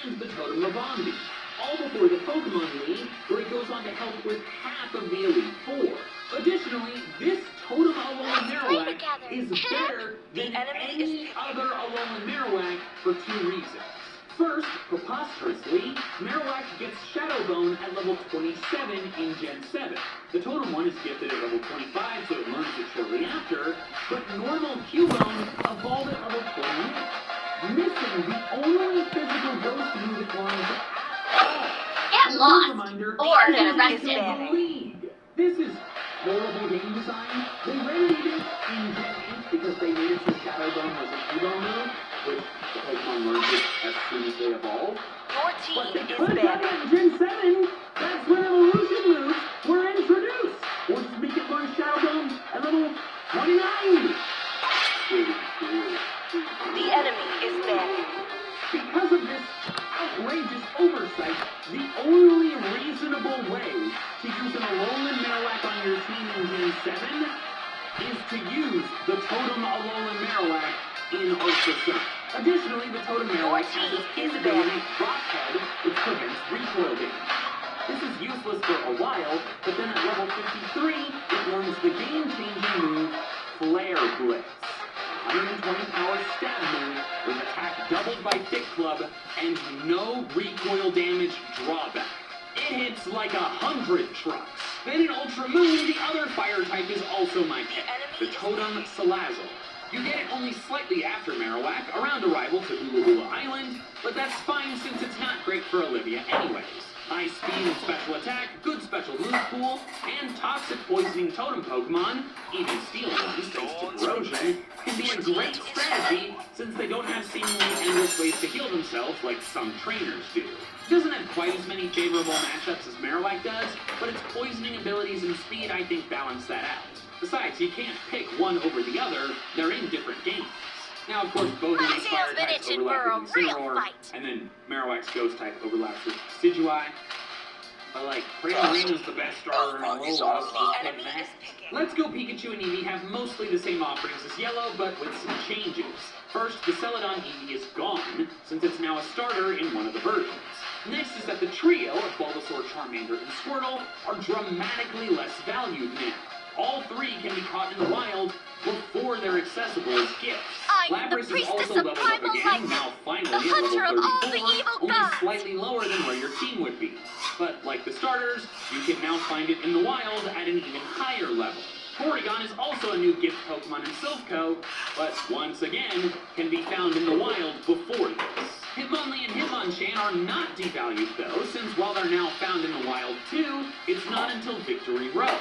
and the Totem Rabombi. All before the Pokemon League, where it goes on to help with half of the Elite Four. Additionally, this Totem Alolan Marowak is better than any other Alolan Marowak for 2 reasons. First, preposterously, Marowak gets Shadow Bone at level 27 in Gen 7. The Totem one is gifted at level 25, so it learns it shortly after, but normal Cubone evolved at level 28, missing the only physical ghost move it learns at all. Get As a lost, reminder, or this get is arrested. the league. This is horrible game design. They remedied it in Gen 8 because they made it so Shadow Bone was a Cubone move, which the Pokemon learns it as soon as they evolve. Your But they team could is have done banned. it in Gen 7. That's when evolution moves were introduced. Or just make it learn Shadow Bone at level 29. The enemy is banned. Because of this outrageous oversight, the only reasonable way to use an Alolan Marowak on your team in Gen 7 is to use the Totem Alolan Marowak in Ultra Sun. Additionally, the Totem Marowak has its capability Rock Head, which prevents recoil damage. This is useless for a while, but then at level 53, it learns the game-changing move Flare Blitz. 120 power stab move with attack doubled by Thick Club and no recoil damage drawback. It hits like 100 trucks. Then in Ultra Moon, the other fire type is also my pick, the Totem Salazzle. You get it only slightly after Marowak, around arrival to Hula Hula Island, but that's fine since it's not great for Olivia anyways. high speed and special attack, good special move pool, and toxic poisoning totem Pokemon, even steel ones thanks to corrosion, can be a great strategy since they don't have seemingly endless ways to heal themselves like some trainers do. It doesn't have quite as many favorable matchups as Marowak does, but its poisoning abilities and speed I think balance that out. Besides, you can't pick one over the other, they're in different games. Now, of course, both of these fire types overlap with Incineroar, and then Marowak's ghost type overlaps with Decidueye. But, like, Prairiena's the best starter in Alola, so pick that. Let's Go Pikachu and Eevee have mostly the same offerings as Yellow, but with some changes. First, the Celadon Eevee is gone, since it's now a starter in one of the versions. Next is that the trio of Bulbasaur, Charmander, and Squirtle are dramatically less valued now. All three can be caught in the wild before they're accessible as gifts. I'm the Lapras is priestess also of leveled up primal again, light, now finally the at hunter level of all the 34, evil only gods. slightly lower than where your team would be. But like the starters, you can now find it in the wild at an even higher level. Porygon is also a new gift Pokemon in Silph Co, but once again, can be found in the wild before this. Hitmonlee and Hitmonchan are not devalued though, since while they're now found in the wild too, it's not until Victory Road.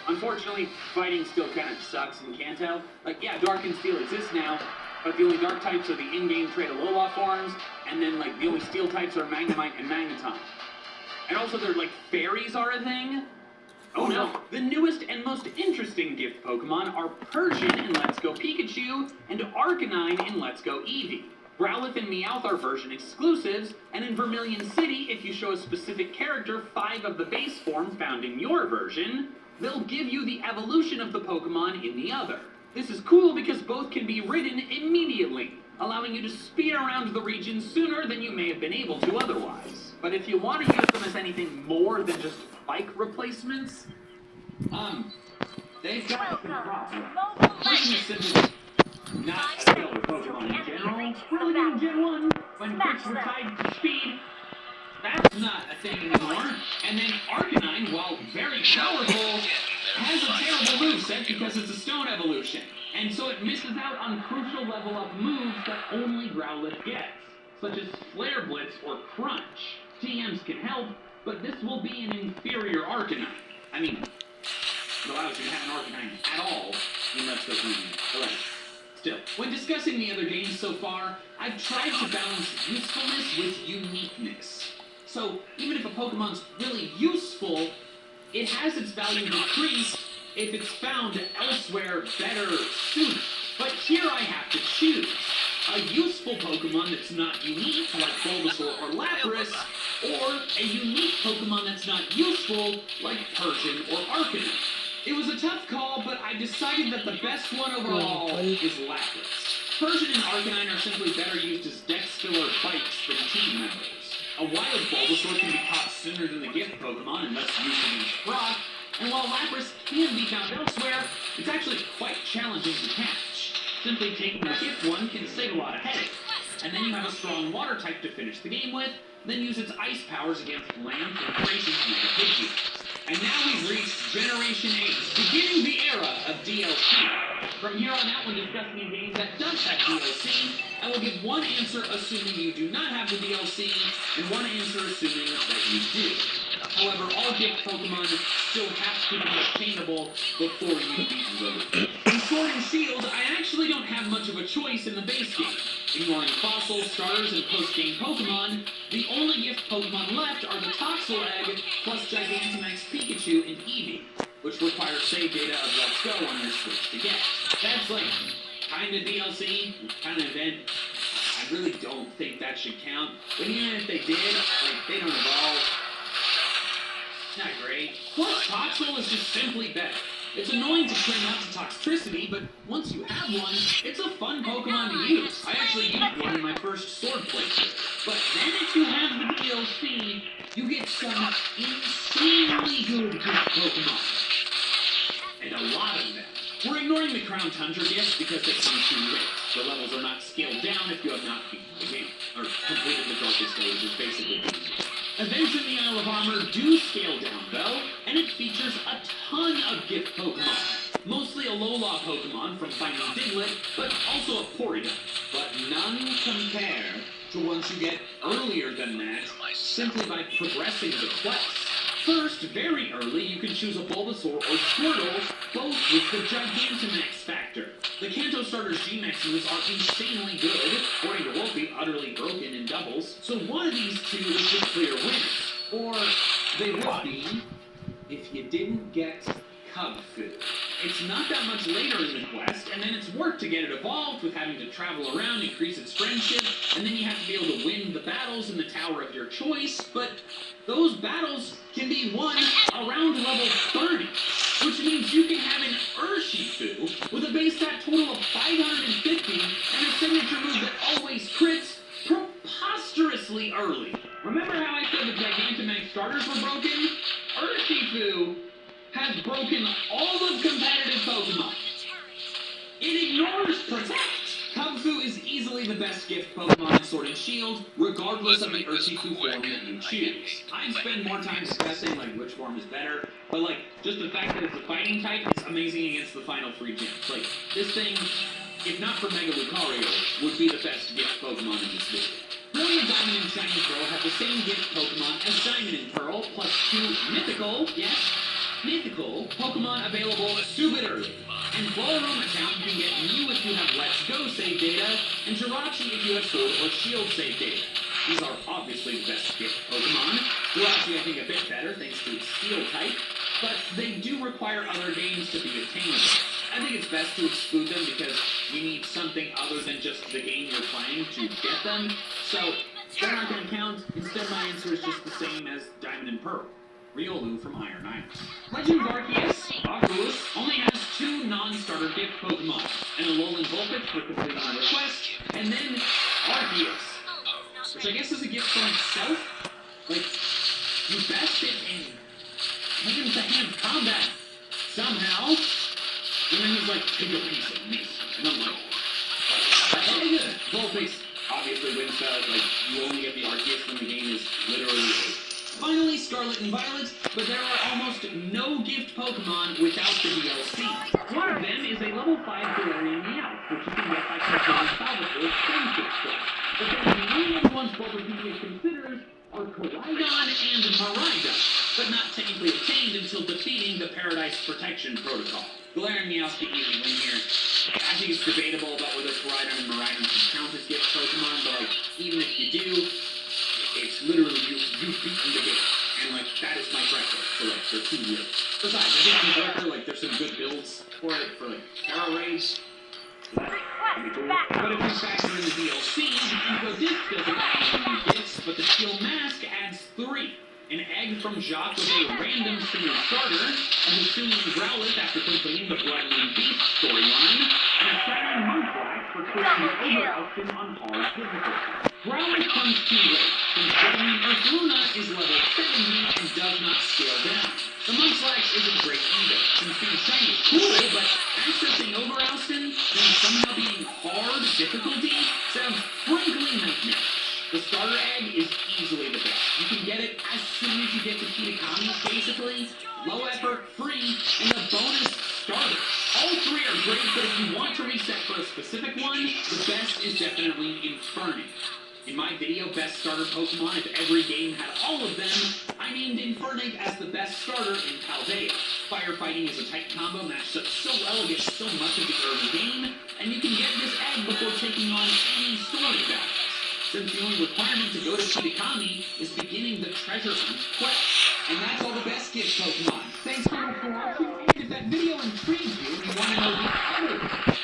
Unfortunately, fighting still kind of sucks in Kanto. Like, yeah, Dark and Steel exists now, but the only Dark types are the in-game trade Alola forms, and then, like, the only Steel types are Magnemite and Magneton. And also, they're like, fairies are a thing? Oh no, the newest and most interesting gift Pokemon are Persian in Let's Go Pikachu, and Arcanine in Let's Go Eevee. Growlithe and Meowth are version exclusives, and in Vermilion City, if you show a specific character 5 of the base forms found in your version, they'll give you the evolution of the Pokemon in the other. This is cool because both can be ridden immediately, allowing you to speed around the region sooner than you may have been able to otherwise. But if you want to use them as anything more than just bike replacements, they've got some problems. Persian is simply not a stellar Pokemon in general. Really good in Gen 1, when quicks were tied to speed. That's not a thing anymore. And then Arcanine, while very powerful, has a terrible moveset because it's a stone evolution. And so it misses out on crucial level up moves that only Growlithe gets, such as Flare Blitz or Crunch. TMs can help, but this will be an inferior Arcanine. I mean, it allows you to have an Arcanine at all in Let's Go Eevee. Still, when discussing the other games so far, I've tried to balance usefulness with uniqueness. So, even if a Pokemon's really useful, it has its value decreased if it's found elsewhere better suited. But here I have to choose. A useful Pokemon that's not unique, like Bulbasaur or Lapras, or a unique Pokemon that's not useful, like Persian or Arcanine. It was a tough call, but I decided that the best one overall is Lapras. Persian and Arcanine are simply better used as dex filler bikes than team members. A wild Bulbasaur can be caught sooner than the gift Pokemon and thus used against Brock, and while Lapras can be found elsewhere, it's actually quite challenging to catch. Simply taking the gift one can save a lot of headache. And then you have a strong water type to finish the game with, then use its ice powers against land filtration to make a Pidgey. And now we've reached Generation 8, beginning the era of DLC. From here on out, when discussing a game that does have DLC, I will give one answer assuming you do not have the DLC, and one answer assuming that you do. However, all gift Pokemon still have to be obtainable before you beat Road. In Sword and Shield, I actually don't have much of a choice in the base game. Ignoring fossils, starters, and post-game Pokemon, the only gift Pokemon left are the Toxel Egg, plus Gigantamax Pikachu and Eevee, which require save data of Let's Go on your Switch to get. That's like, kinda DLC, kinda event. I really don't think that should count, but even if they did, like, they don't evolve. It's not great. Plus, Toxel is just simply better. It's annoying to train out to Toxtricity, but once you have one, it's a fun Pokemon to use. I actually used one in my first Sword playthrough. But then if you have the DLC, you get some insanely good gift Pokemon. And a lot of them. We're ignoring the Crown Tundra gifts because they come too late. The levels are not scaled down if you have not beaten the game, or completed the darkest stages, basically. Events in the Isle of Armor do scale down, though, and it features a ton of gift Pokemon. Mostly Alola Pokemon from Finding Diglett, but also a Porygon. But none compare to ones you get earlier than that, simply by progressing the quest. First, very early, you can choose a Bulbasaur or Squirtle, both with the Gigantamax factor. The Kanto Starter's G-Max moves are insanely good, according to Wolfie, utterly broken in doubles, so one of these two is the clear winner. Or they would be if you didn't get Cub Fu. It's not that much later in the quest, and then it's work to get it evolved with having to travel around, increase its friendship, and then you have to be able to win the battles in the tower of your choice, but those battles can be won around level 30, which means you can have an Urshifu with a base stat total of 550 and a signature move that always crits preposterously early. Remember how I said the Gigantamax starters were broken? Urshifu has broken all of competitive Pokemon. It ignores Protect. Kubfu is easily the best gift Pokemon in Sword and Shield, regardless of the Urshifu form that you choose. I'd spend more time discussing like which form is better, but like just the fact that it's a fighting type is amazing against the final 3 gyms. Like this thing, if not for Mega Lucario, would be the best gift Pokemon in this video. Brilliant Diamond and Shiny Pearl have the same gift Pokemon as Diamond and Pearl, plus 2 mythical, yes, mythical Pokemon available super early. And Ballroom account, you can get Mew if you have Let's Go save data, and Jirachi if you have Sword or Shield save data. These are obviously the best gift Pokemon. Jirachi I think a bit better thanks to its Steel type, but they do require other games to be attainable. I think it's best to exclude them because you need something other than just the game you're playing to get them, so they're not going to count. Instead my answer is just the same as Diamond and Pearl. Riolu from Iron Island. Legend of Arceus only has 2 non-starter gift Pokemon, and Alolan Vulpix for completing my request, and then Arceus, which I guess is a gift from itself. Like, you best it in hand-to-hand combat somehow, and then he's like, take a piece of me, and I'm like, hey, good. Vulpix obviously wins that, like, you only get the Arceus when the game is literally over. Finally, Scarlet and Violet, but there are almost no gift Pokemon without the DLC. One of them is a level 5 Galarian Meowth, which you can get by completing Salvator's Friendship Quest. But then the only other ones Bulbapedia considers are Koraidon and Miraidon, but not technically obtained until defeating the Paradise Protection Protocol. Galarian Meowth the easy win here. I think it's debatable about whether Koraidon and Miraidon can count as gift Pokemon, but like, even if you do, it's literally you've beaten the game, and like that is my preference. So like they're too real. Besides, I think in Berserker, like there's some good builds for it for like Terra Raids. So that can be cool. But if you factor in the DLC, the Eco Disc doesn't add any bits, but the Steel Mask adds 3. An egg from Jacques with a random single starter, a Hisuian Growlithe after completing the Blood Moon Beast storyline, and a Saturn Munchlax for twisting over Elston on hard difficulty. Growlithe comes too late, since Genuine Earthluna is level 70 and does not scale down. The Munchlax isn't great either, since being shiny is cool, but accessing over Elston, then somehow being hard difficulty, sounds frankly nightmarish. The starter egg is easily the best. You can get it as soon as you get to Kitakami, basically. Low effort, free, and a bonus starter. All 3 are great, but if you want to reset for a specific one, the best is definitely Infernape. In my video, Best Starter Pokemon, if every game had all of them, I named Infernape as the best starter in Paldea. Firefighting is a tight combo matched up so well against so much of the early game, and you can get this egg before taking on any story battles. Since the only requirement to go to Kitakami is beginning the treasure hunt quest. And that's all the best gift Pokemon. Thanks so much for watching, and if that video intrigued you and you want to know the other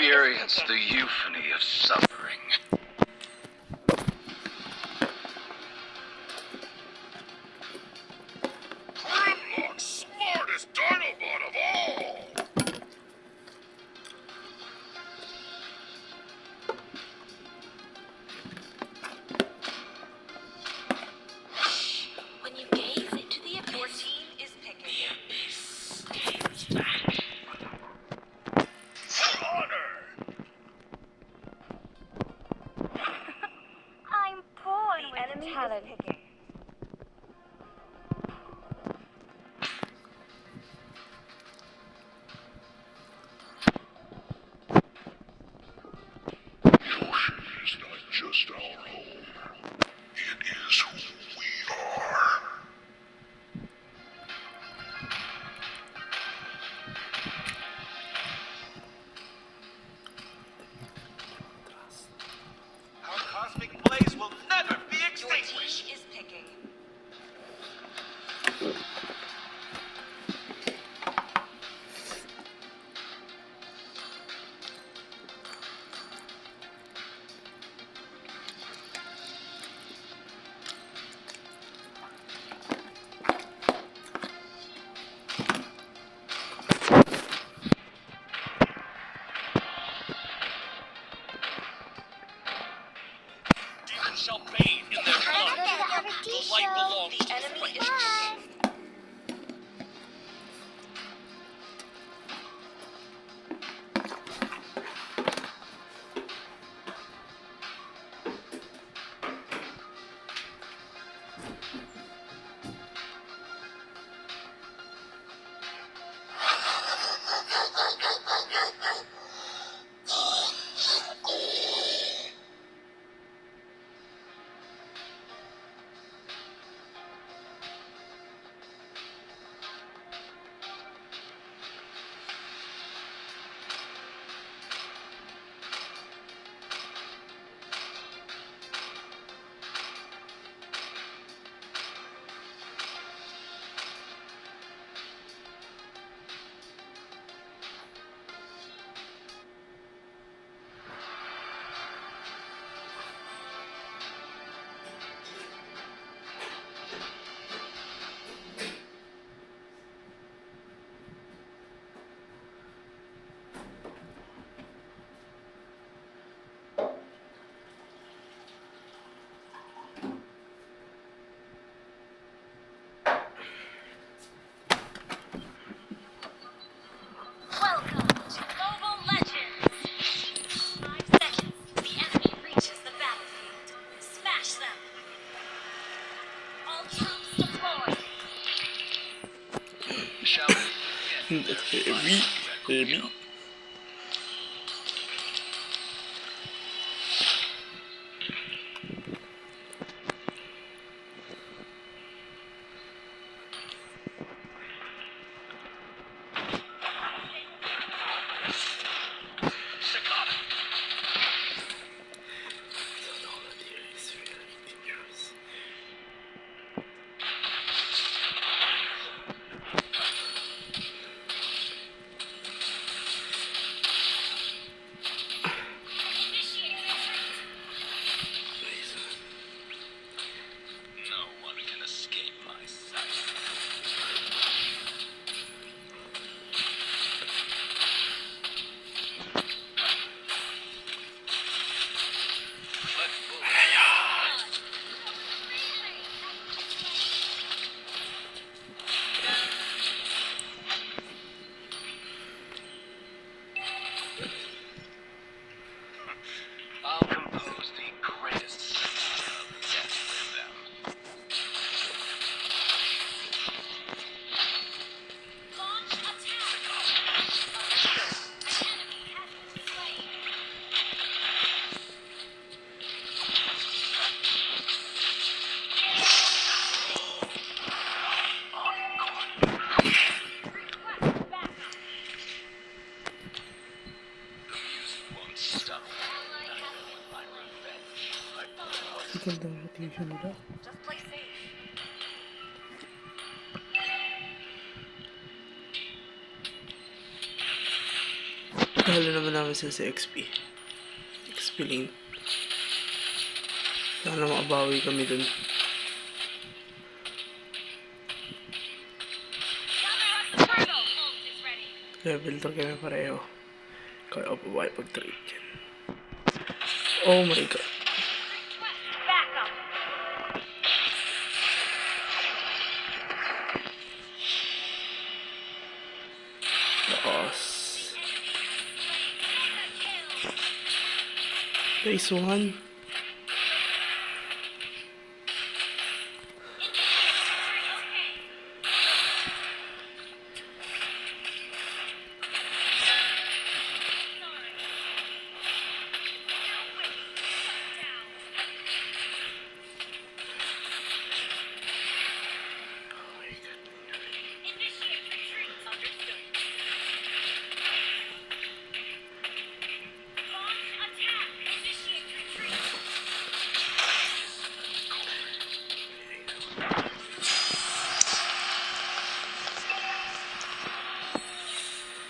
experience the euphony of suffering. Grimlock's smartest Dinobot of all! When you gaze into the abyss, your team is picking. For honor! I'm born with talent. Yoshi is not just our home. It is who we are. Our cosmic blaze will never be Your extinguished. team is picking. Demons shall bathe in their blood. The light belongs The to the enemy light. is picking. Welcome to Mobile Legends. 5 seconds. The enemy reaches the battlefield. Smash them. All troops deployed. Shall we get Heavy, heavy. Sakata? No one can escape my sight. Let's move. I'll compose the greatest symphony of death with them. Launch attack. An enemy has been slain. Request backup. The music won't stop. My revenge. Ganda ng rotation nila. Just play safe. Halo naman namin sila sa XP. XP lane. Sana makabawi kami dun. Level 3 kami pareho. Kaya pa ba pag-trade yan? Oh my god. Lakas. Nice one.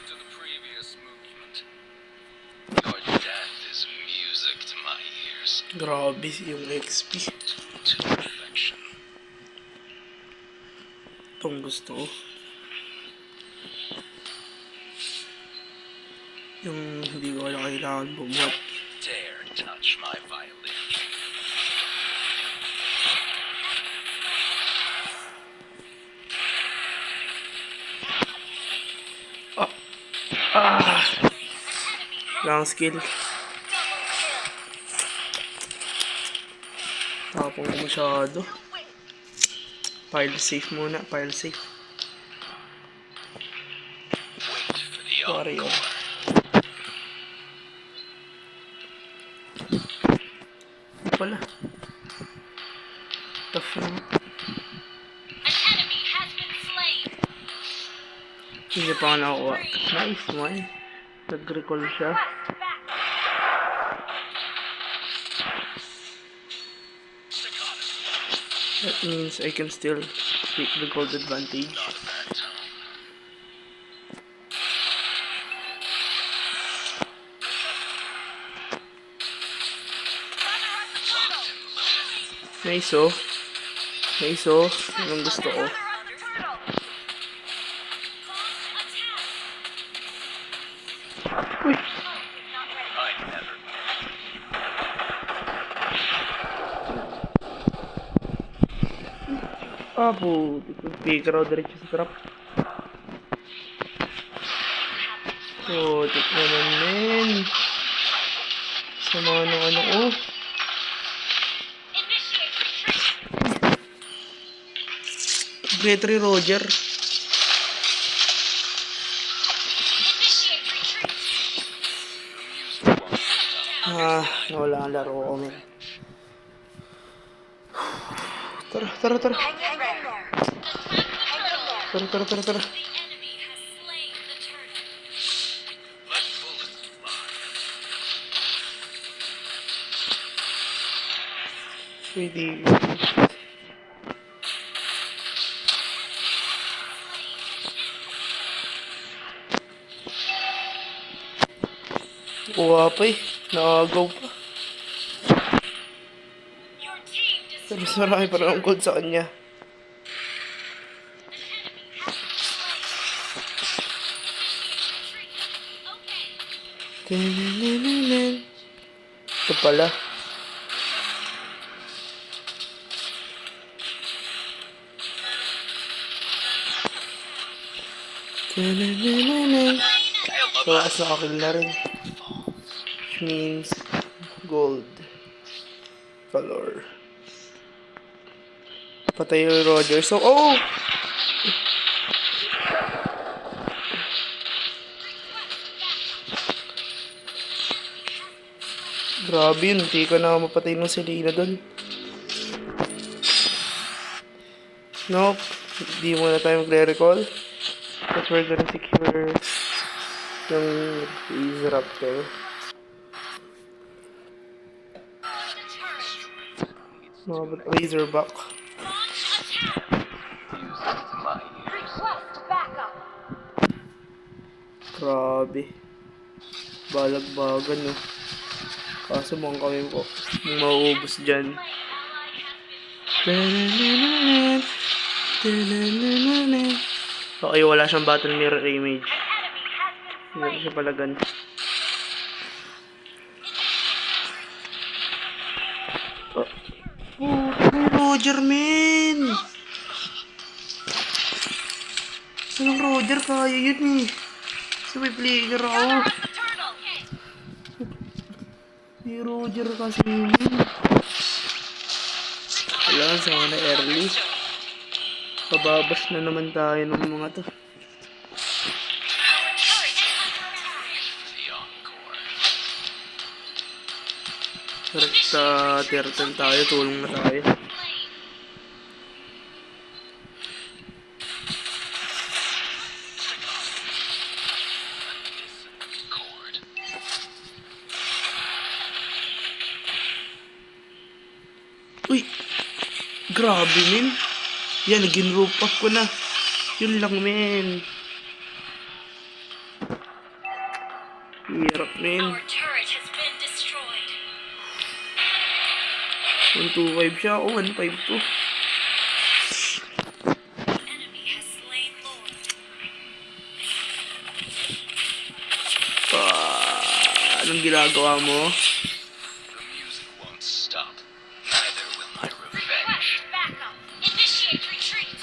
To the previous movement. Your death is music to my ears. Grabe yung XP. To perfection. Itong gusto ko. Yung hindi ko kailangan bumuhat. Dare touch my violin. Lang skill. Tapong ko masyado. Pile safe muna. Pile safe. Wait for the Wario. encore. Wala. Tough naman. An enemy has been slain. Hindi pa ako nakuha. Nice one. Nag-recall siya. Request backup. That means I can still take the gold advantage. Not a bad time. Nice oh. Nice oh. Anong gusto ko? Uy. I never. Ah, puti ko. Figure out diretso sa trap. Putik naman men. Sama ng ano ko. Great Roger. Nawala ang laro ko men. Tara, tara, tara. Tara, tara, tara, tara. Let bullets fly. Pwede. Kuha pa eh. Nakagaw pa. Pero mas marami pa rin ang gold sa kanya. Ito pala. So, as nakakill na rin. Which means gold color. Patay yung Roger. So, oh! Grabe yun. Hindi ko na mapatay nung Selena doon. Nope. Hindi muna tayo magre-recall. But we're gonna secure yung Raptor. No, but Razorback. Music to my ears. Request backup. Grabe. Balagbagan, no. Kaso mukhang kami po mauubos dyan. Okay, wala siyang battle mirror image. Hindi siya palagan. Roger, man! Anong Roger? Kaya yun eh. Sa may player ako. Si Roger kasi yun. Wala, sana early. Pababas na naman tayo ng mga to. The encore. Correct, turtle tayo. Tulong na tayo. Chord. Uy! Grabe, men. Yan, naging-rope up ko na. Yun lang, men. Hirap, men. Our turret has been destroyed. 125 siya. Ako, 152. Enemy has slain Lord. Anong ginagawa mo? The music won't stop. Neither will my revenge. Request backup. Initiate retreat.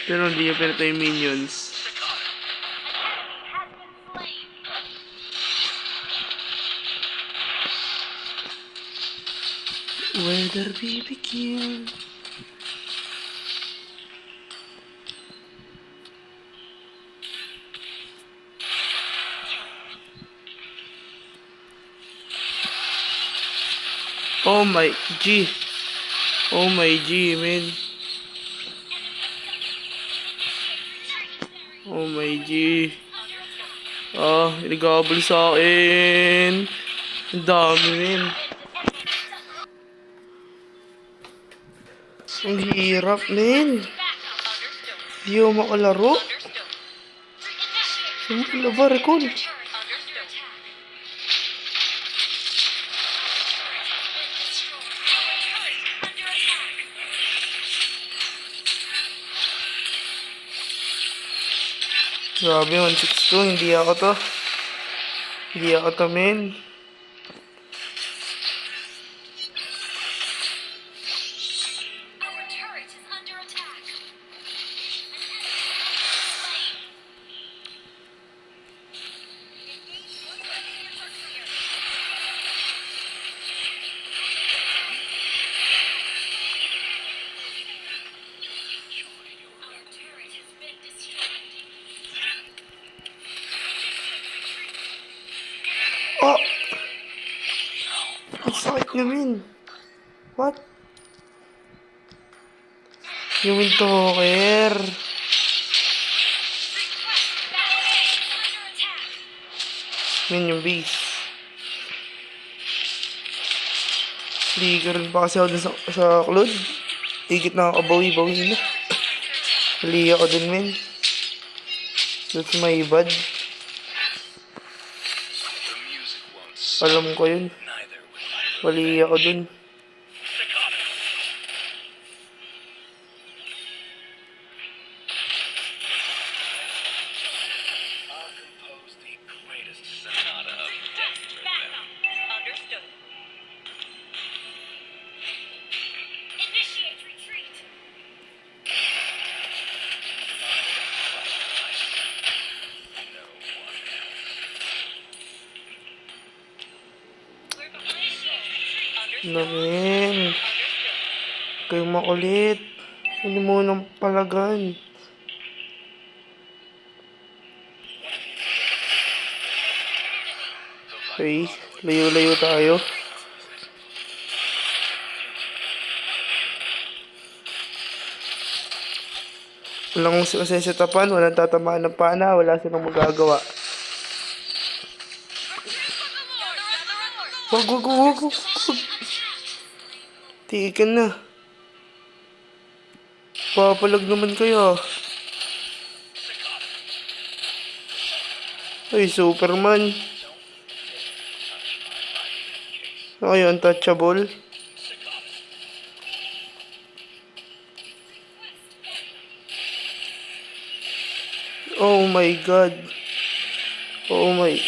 Pero hindi niya pinatay yung minions. An enemy has been slain. Whether BBQ. Oh my G. Oh my G, man. Oh my G. Nagabal sa akin. Ang dami, man. Ang hirap, man. Di ako makalaro. Saan mo ba, Recon? Grabe, 162. Hindi ako to. Hindi ako to, men. Our turret is under attack. Our turret has been destroyed. Oh! Ang sakit niya, men. What? Yung Windtalker. Under attack. Men, yung base. Hindi ka rin pa kasi ako dun sa Claude. Higit na ako bawi-bawi na. Hali ako dun, men. That's my bad. The music won't stop. Alam ko yun. Neither will my Mali ako dun. I'll compose the greatest sonata of death Backup. Understood. Initiate retreat. We're initiate retreat. Understood. Namin. Kayong makulit. Hindi mo nang palagan. Okay, layo-layo tayo. Walang masasetapan, walang tatamaan ng pana, wala silang magagawa. Wag. Tiikan na. Papalag naman kayo. Ay, Superman. Ay, untouchable. Oh my God. Oh my.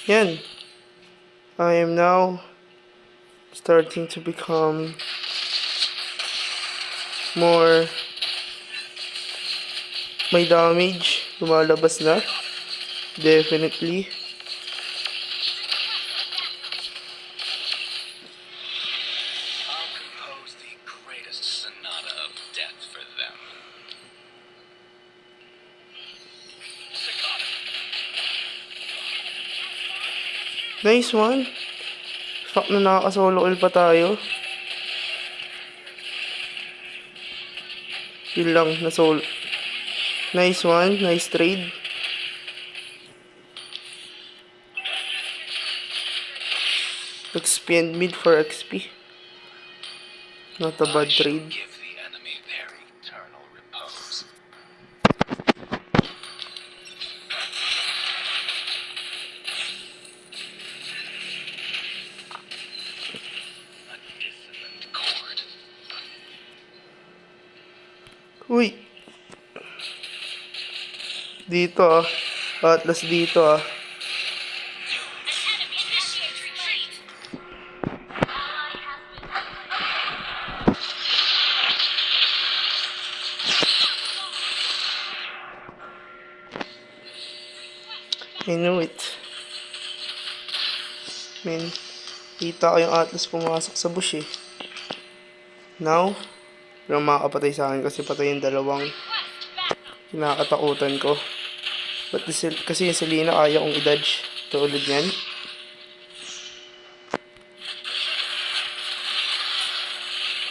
Yan. I am now starting to become more, may damage. Lumalabas na. Definitely. I'll compose the greatest sonata of death for them. Nice one. Fuck na nakaka-solo kill pa tayo. Yun lang, na-solo. Nice one. Nice trade. XP and mid for XP. Not a bad I shall trade. give the enemy their eternal repose. A dissonant chord. Uy. Dito ah. Atlas dito ah. An enemy initiates retreat. Ally has been I knew it. Man, kita ko yung Atlas pumasok sa bush eh. Now, walang makakapatay sa akin kasi patay yung dalawang kinakatakutan ko. But kasi yung Selena kaya kong i-dodge. Tulad yan.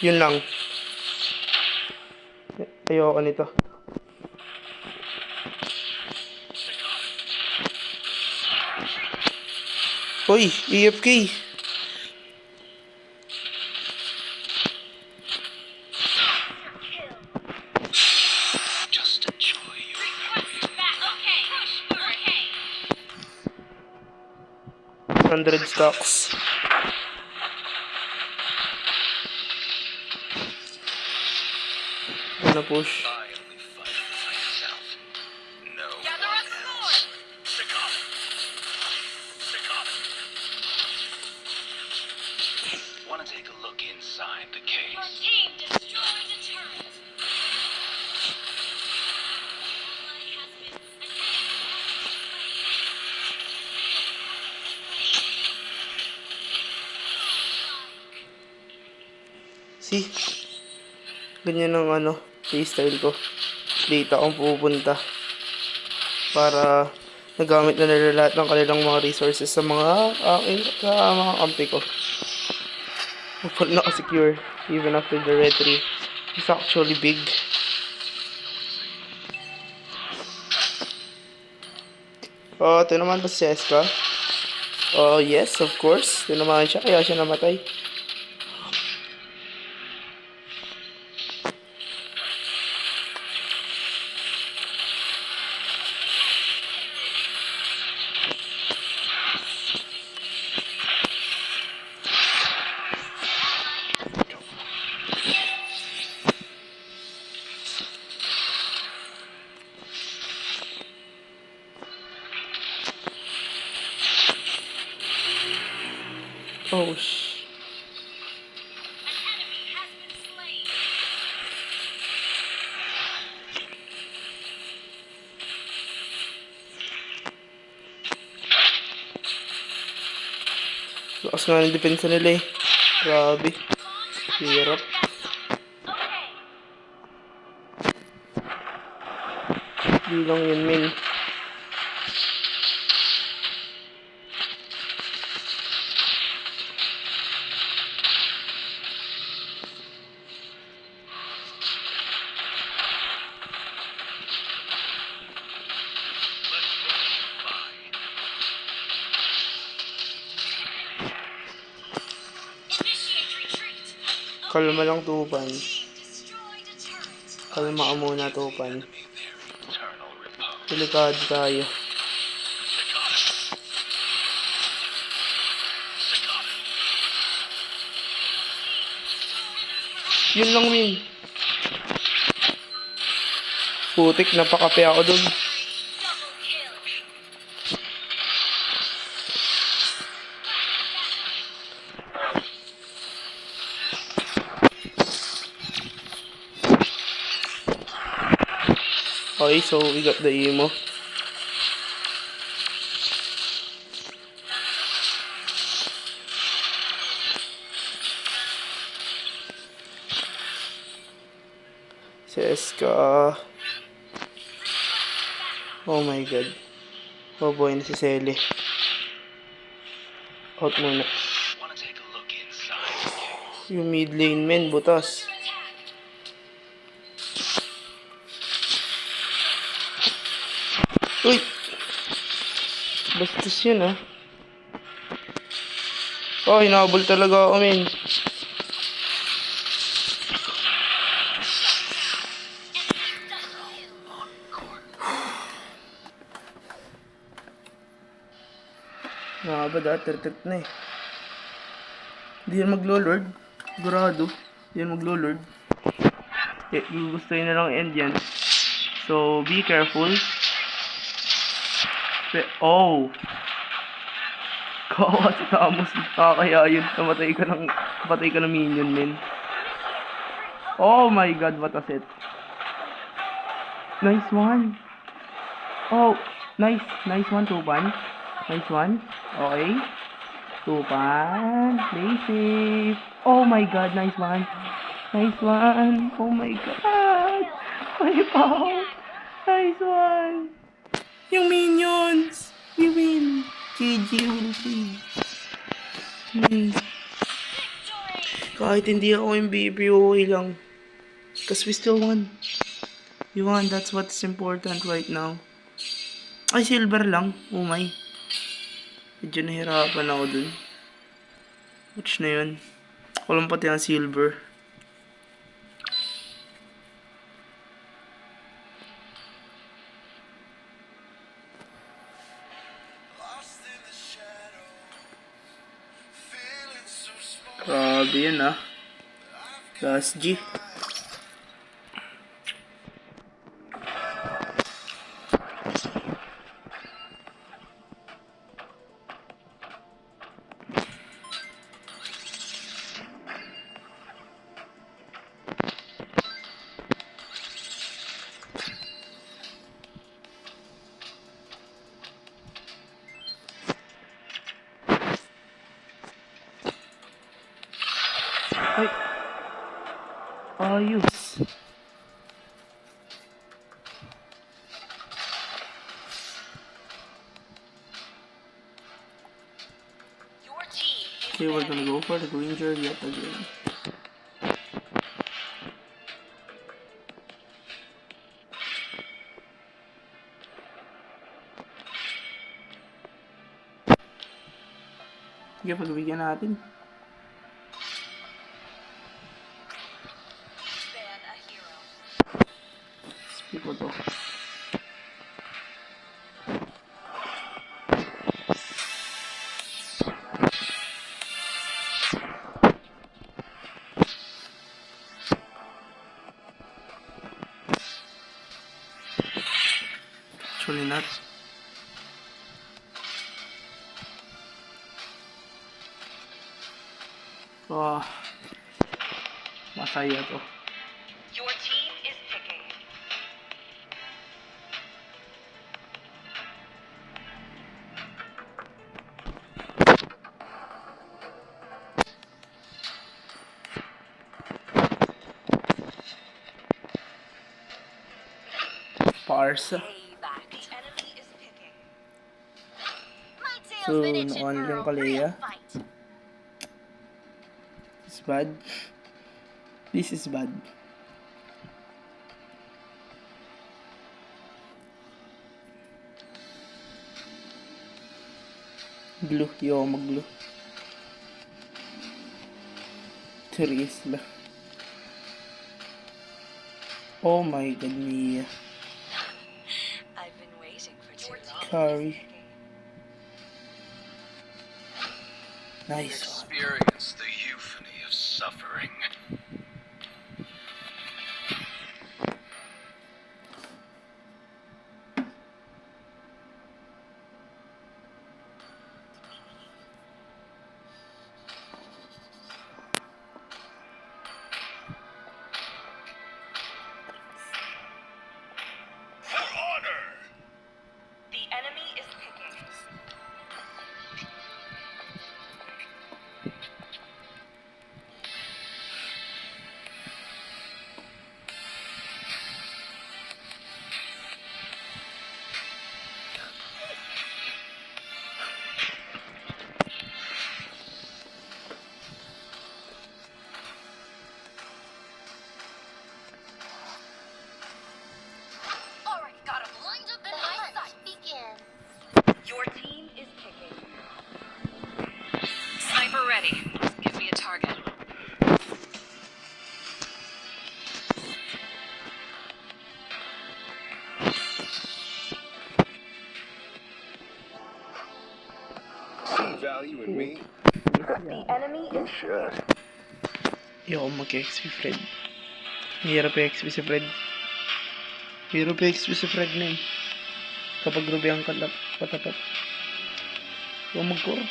Yun lang. Ayoko nito. Hoy, EFK. Just enjoy your back. Okay. Push. Okay. 100 stocks. Ano push? I only fight for myself. No Gather one us else. Want to take a look inside the Your case? team destroyed a turret. Ally has been See? Ganyan ang ano, playstyle ko. Dito akong pupunta. Para nagamit na nila lahat ng kanilang mga resources sa mga mga kampi ko. Full naka-secure even after the retry. It's actually big. Oh, ito naman ba si Seska? Oh, yes, of course. Ito naman siya, kaya siya namatay. Oh, an enemy has been slain. lakas nga ng depensa nila eh. Grabe. Hirap. Okay. Di lang yun, min. Kalma lang, Tupan. Destroyed a turret. Kalma ka muna, Tupan. Eternal repose. Delikado tayo. Yun lang, Min. Putik, napakape ako dun. Double kill. Okay, so we got the emo. Si Eska. Oh my god. Oh boy, na si Selly. Out muna. Wanna take a look inside? Yung mid lane men, butas. Uy! Bastos yun ah. Oh, hinabol talaga ako men. Nakabad ah, tirtit na eh. Hindi yan maglo-lord. Sigurado. Hindi yan maglo-lord. Eh, gusto na lang end yan. So, be careful. Oh! Kawawa si Tamos. Nakakaya yun. Patay ka ng minion, men. Oh my god, what a set. Nice one. Oh, nice. Nice one, Tupan. Nice one. Okay. Tupan. Play safe. Oh my god, nice one. Nice one. Oh my god. Wipe out. Nice one. Yung minions. We win. GG will win. Kahit hindi ako MVP, okay lang. Because we still won. We won. That's what's important right now. Ay, silver lang. Oh my. Medyo nahirapan ako dun. Watch na yun. Walang pati ang silver. Grabe yan ah. Last G. Ay. Ayos. Your team is Okay, we're gonna go for the Granger yet again. Sige, pagbigyan natin. ban a hero. Speak ko to. Actually not. Oh, masaya to. Your team is picking. Parsa. Payback. The enemy is picking. My tail's So, been itching nakuha for nilang a real Kalea. fight. This is bad. This is bad. Glue. Yo, mag-glue. Therese lang. Oh my god, Mia. I've been waiting for too long. Curry. Nice one. Experience the euphony of suffering. For honor! The enemy is picking. Already got him lined up in my sight. Begin. Your team is picking. Sniper ready. Give me a target. See value in me? The enemy is Should. Ayoko mag-XP Fred. Hirap XP si Fred. Hirap XP si Fred na eh. Kapag ruby ang patapat. Huwag mag-core.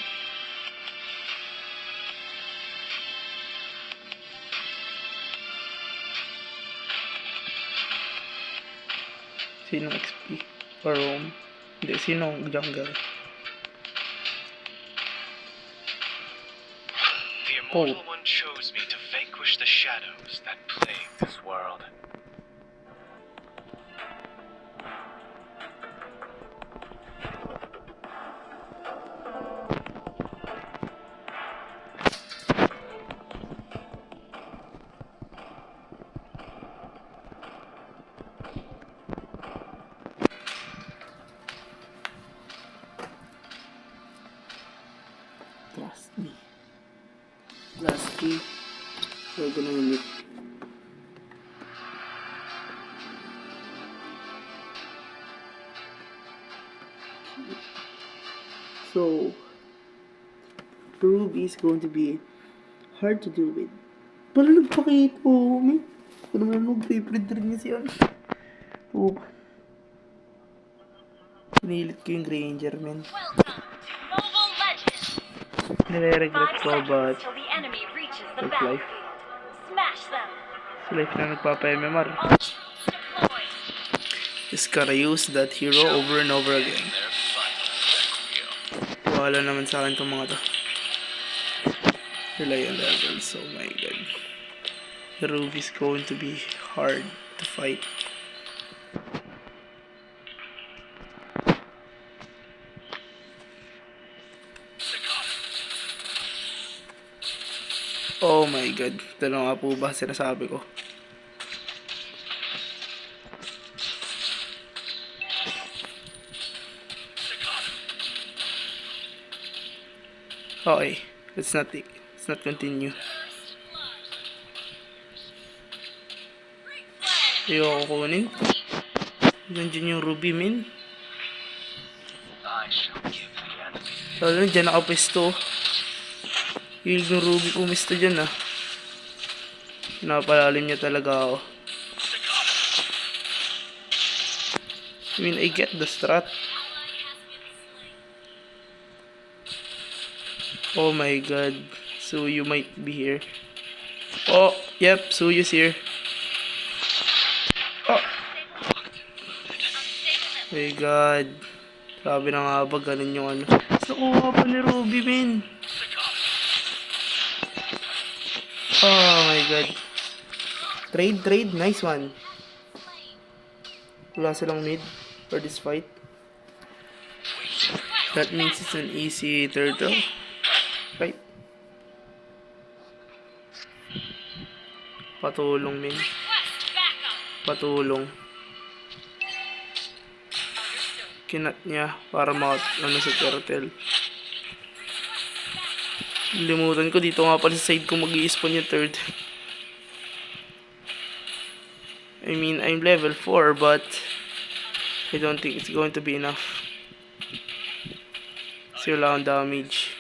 Sinong XP? Or roam? Hindi, sinong jungle? The Immortal One chose me to vanquish the shadows that plague this world. Trust me. Lastly, we're gonna win it. So, Ruby is going to be hard to deal with. Pala nagpakita po, may. Kung naman mag-favorite rin niya siya. Oh. Pinilit ko yung Granger, man. welcome to Mobile Legends. Nire-regret 5 ko, but seconds till the enemy reaches the that's life. battlefield. Smash them. Sa life na nagpapa-MMR. All troops deployed. Just gotta use that hero over and over again. Their final requiem. Wala naman sa akin itong mga to. Rely on levels, oh my god. The Ruby is going to be hard to fight. Oh my god, ito na nga po ba sinasabi ko. Okay, let's not continue. Ayoko kunin. Nandiyan yung Ruby, min. I shall give the enemy. Lalo na dyan nakapesto. Yung Ruby pumisto dyan ah. Napalalim niya talaga ako. I mean, I get the strat. Oh my god. Suyu might be here. Oh, yep, Suyu's here. Oh. My god. Sabi na nga ba, ganun yung ano. Nakuha pa ni Ruby, min. Oh my god. Trade. Nice one. Wala silang mid for this fight. That means it's an easy turtle. Right? Patulong, min. Request backup. Patulong. Kinat niya para ano sa turtle. Limutan ko dito nga pala sa side ko mag-i-spawn yung third. I mean, I'm level 4, but I don't think it's going to be enough. Kasi wala akong damage.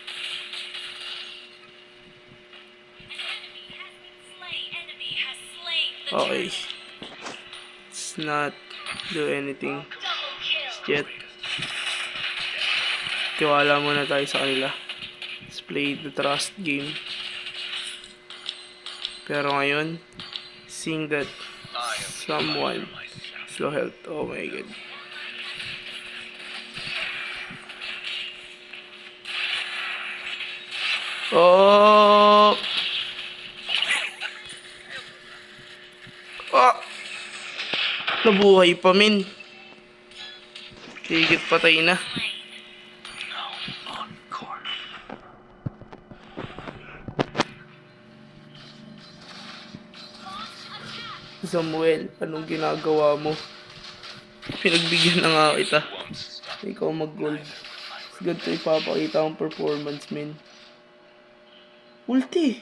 Enemy has slain the Okay. turtle. Let's not do anything Double kill. yet. Tiwala muna tayo sa kanila. Let's play the trust game. Pero ngayon, seeing that someone slow health. Oh my god. Oh! Ah! Nabuhay pa, min. Higit patay na. Samuel, anong ginagawa mo? Pinagbigyan na nga kita. Ikaw mag-gold. It's good to ipapakita ang performance, men. Ulti!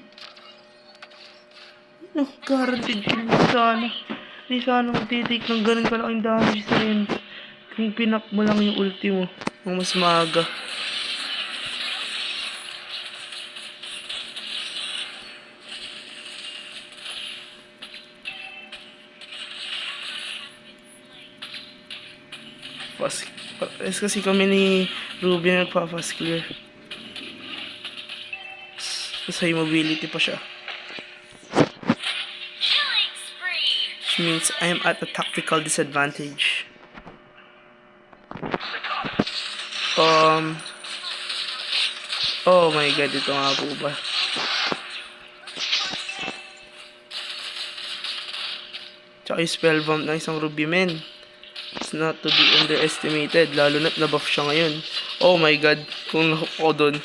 No, guaranteed kill mo sana. Hindi sana magtitake ng ganun kalaking damage sa rin. Kung pinak mo lang yung ulti mo, ang mas maaga. Fast kasi kami ni Ruby na nagpa-fast clear. Tapos high mobility pa siya. Killing spree. Which means I am at a tactical disadvantage. Oh my god, ito nga po ba? Tsaka yung spell bomb ng isang Ruby, men. It's not to be underestimated, lalo na't nabuff siya ngayon. Oh my god, kung nahook ko dun,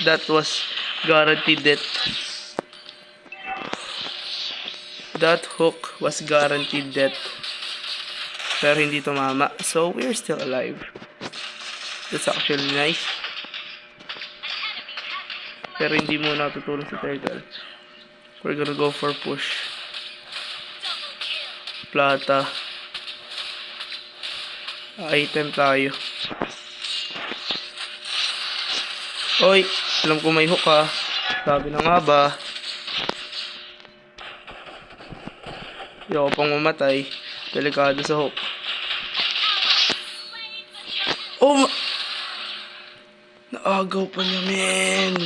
that was guaranteed death. That hook was guaranteed death. Pero hindi tumama, so we're still alive. That's actually nice. Pero hindi muna tutulong sa turtle. We're gonna go for push. Plata. Item tayo. Oy, alam ko may hook ha. Sabi na nga ba. Hindi ako pang mamatay. Delikado sa hook. Oh, naagaw pa niya, men.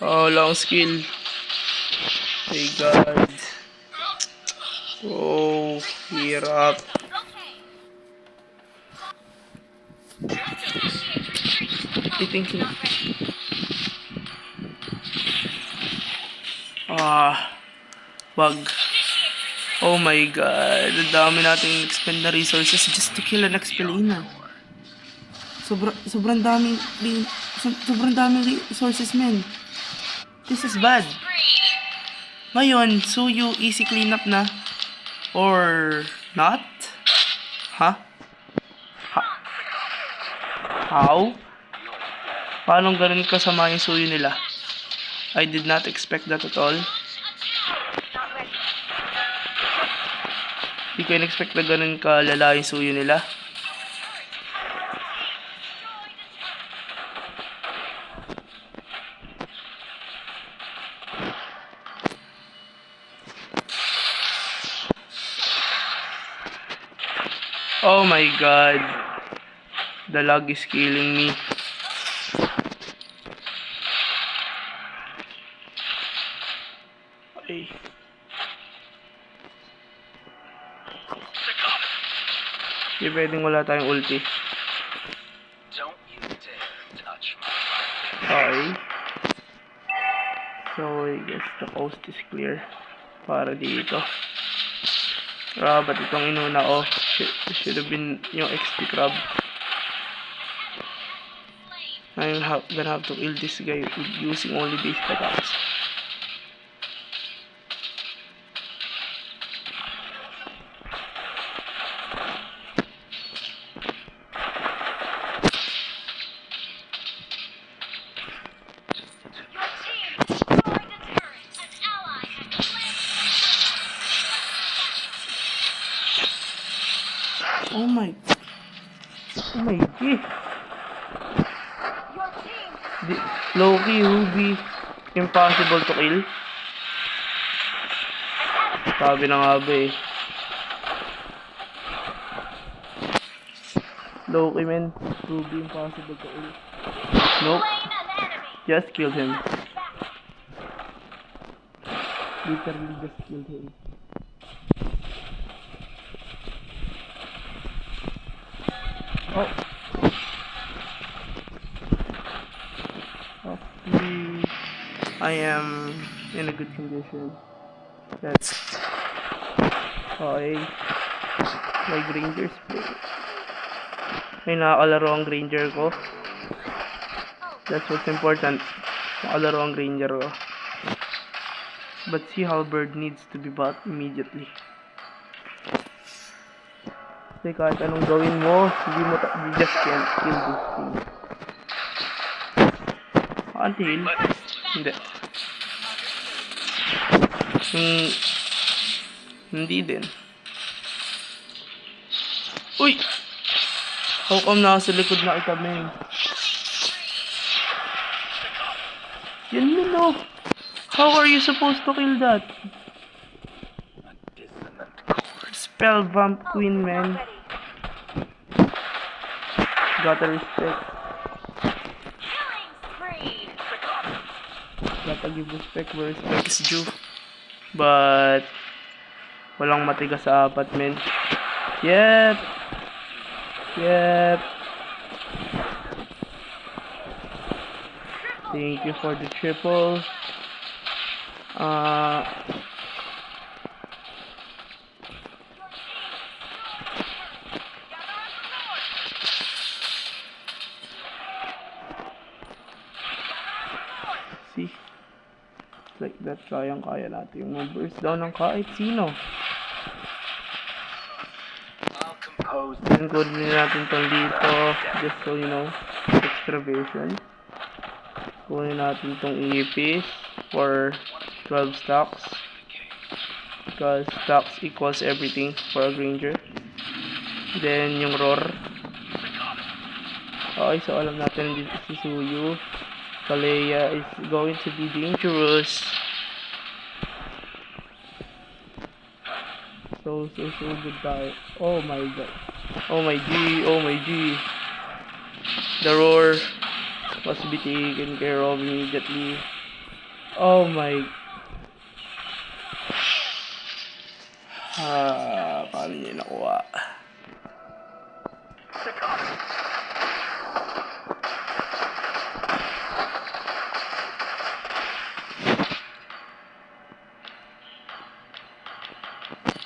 Oh, long skill. My god. Oh, hirap. I think wag. Oh my god. Ang dami nating expend na resources just to kill an Expelina. Sobrang daming resources, men. This is bad. Ngayon, Suyu easy cleanup na. Or not? Huh? How? Paano ganun kasama yung Suyu nila? I did not expect that at all. Hindi ko in-expect na ganun kalala yung Suyu nila. Oh my god. The lag is killing me. Okay. Hindi pwedeng wala tayong ulti. Don't you dare touch my Okay. So I guess the coast is clear. Para dito. Ba't itong inuna ko? Should have been yung XP crab. I'm gonna have to kill this guy with using only basic attacks. Sige. Loki, Ruby. Impossible to kill. Sabi na nga ba eh. Loki, man. Ruby, impossible to kill. Nope. Just killed him. Literally just killed him. Oh. Okay. I am in a good condition. That's okay. My Granger's play. May nakakalaro ang Granger ko. That's what's important. Nakakalaro ang Granger ko. But see how Bird needs to be bought immediately. Kasi kahit anong gawin mo, you just can't kill this thing. Until, hindi. Hindi din. Uy! How come nasa likod na kita, man? Yan mo, no. How are you supposed to kill that? Spell Vamp Queen, man. Gotta respect. Gotta give respect where respect is due. But walang matigas sa apat, men. Yep. Yep. Thank you for the triple. See? Like that, kayang-kaya natin yung burst down ng kahit sino. Encode din natin itong dito, just so you know, extra version. Kunin natin itong EPs for 12 stacks. Because stacks equals everything for a Granger. Then yung roar. Okay, so alam natin dito si Suyu. Kalea is going to be dangerous. So good tayo. Oh my god. Oh my G. Oh my G. The roar must be taken care of immediately. Oh my. Paano niya nakuha?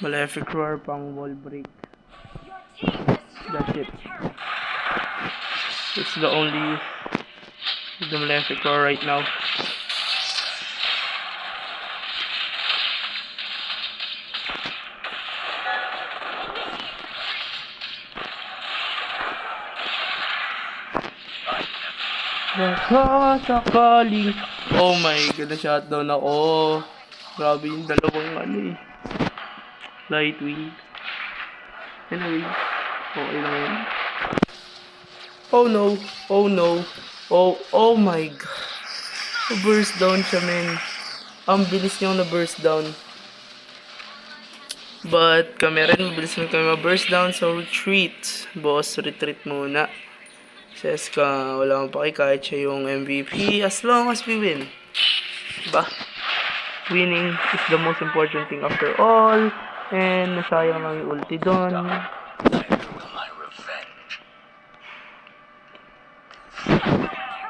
Malefic Roar pang wall break. That's it. It's the only use of the Malefic Roar right now. Sakali. Oh my god, na-shutdown ako. Grabe yung dalawang ano eh. Lightwing. Anyway, okay lang yun. Oh no, oh no, oh my god. Burst down siya, men. Ang bilis niyang na-burst down. But kami rin, mabilis na kami ma-burst down, so retreat. Boss, retreat muna. Says ka, wala akong paki kahit siya yung MVP as long as we win. Diba? Winning is the most important thing after all. And nasayang lang yung ulti doon.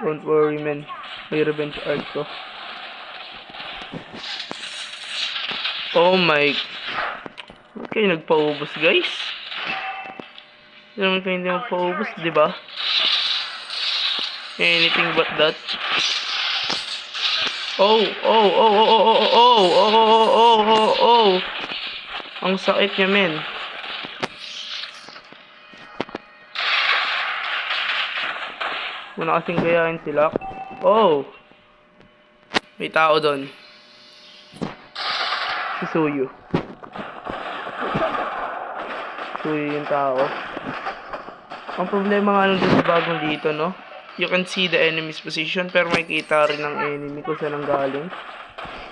Don't worry, man. May revenge arc ko. Oh my. Ba't kayo nagpaubos, guys? Hindi naman kayo hindi magpaubos, diba? Anything but that. Oh. Ang sakit niya, men. Muna kasing gayahin sila. Oh! May tao doon. Si Suyu. Suyu yung tao. Ang problema nga lang dun sa bagong dito, no? You can see the enemy's position, pero may kita rin ng enemy kung saan ang galing.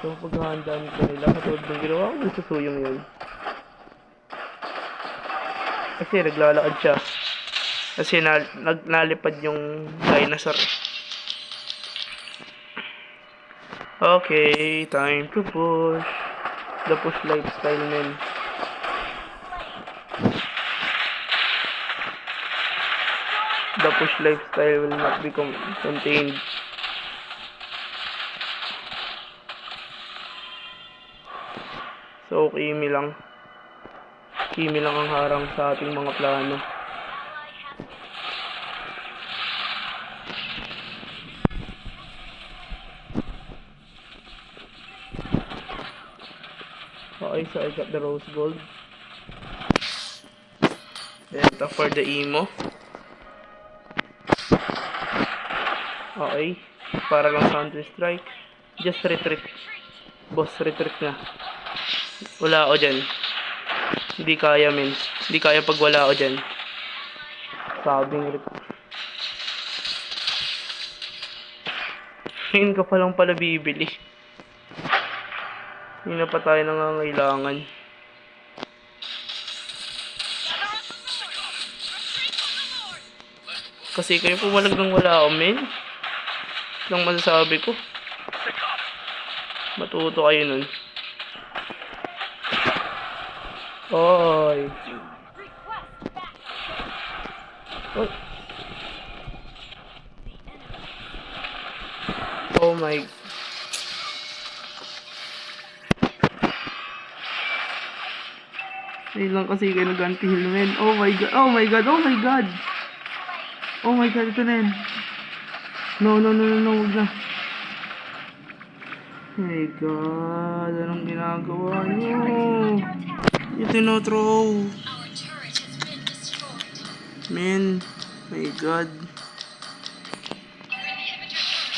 So, paghahandaan ko nila, katulad ng ginawa ko sa suyong yun. Kasi naglalakad siya. Kasi nalipad yung dinosaur. Okay, time to push. The push lifestyle, men. The push lifestyle will not be contained. So, Kimi lang. Kimi lang ang harang sa ating mga plano. Okay, so I got the rose gold. Ito for the emo. Okay, para lang counter strike. Just retreat. Boss, retreat na. Wala ako dyan. Hindi kaya, men. Hindi kaya pag wala ako dyan. Sabing retreat. Ngayon ka pa lang pala bibili. Hindi na pa tayo nangangailangan. Kasi kayo pumalag ng wala ako, men. Lang masasabi ko. Matuto kayo nun. Oy. Oy. Oh my. Hindi lang kasi kayo nag-anti-heal, men. Oh my god. Oh my god. Oh my god. Oh my god. Ito na yan. No. Huwag na. Oh my god. Anong ginagawa nyo? You tino-throw. Our turret has been destroyed. Man. My god.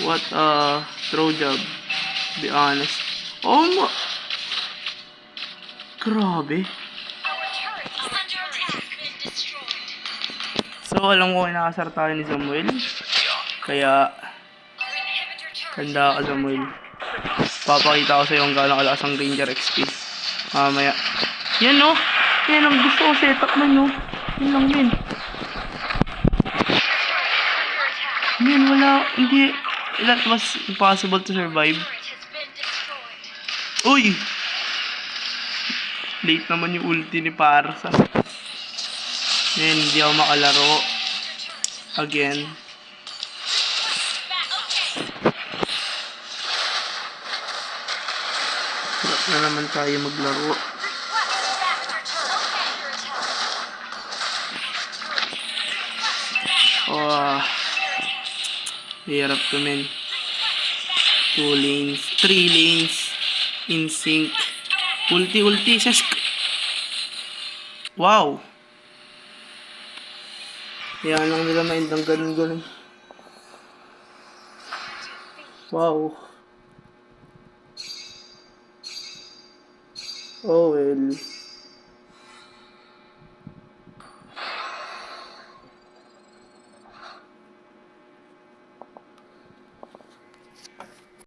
What a throw job. To be honest. Oh my. Grabe. Our turret is under attack. Been destroyed. So, alam ko kinakasar tayo ni Samuel. Kaya, Our inhibitor turret handa ka, Samuel. Papakita ko sa'yo ang gano'ng kalakas ang Ranger XP. Mamaya. Yan, no? Yan ang gusto ko setup man, no? Yan lang, men. Men, wala. Hindi. That was impossible to survive. turret has been destroyed. Uy! Late naman yung ulti ni Parsa. Men, hindi ako makalaro. Again. Sarap na naman tayo maglaro. Oh, hirap to, men. 2 lanes, 3 lanes in sync. Ulti, sask. Wow. Yan lang nila mind ang ganun. Wow. Oh well.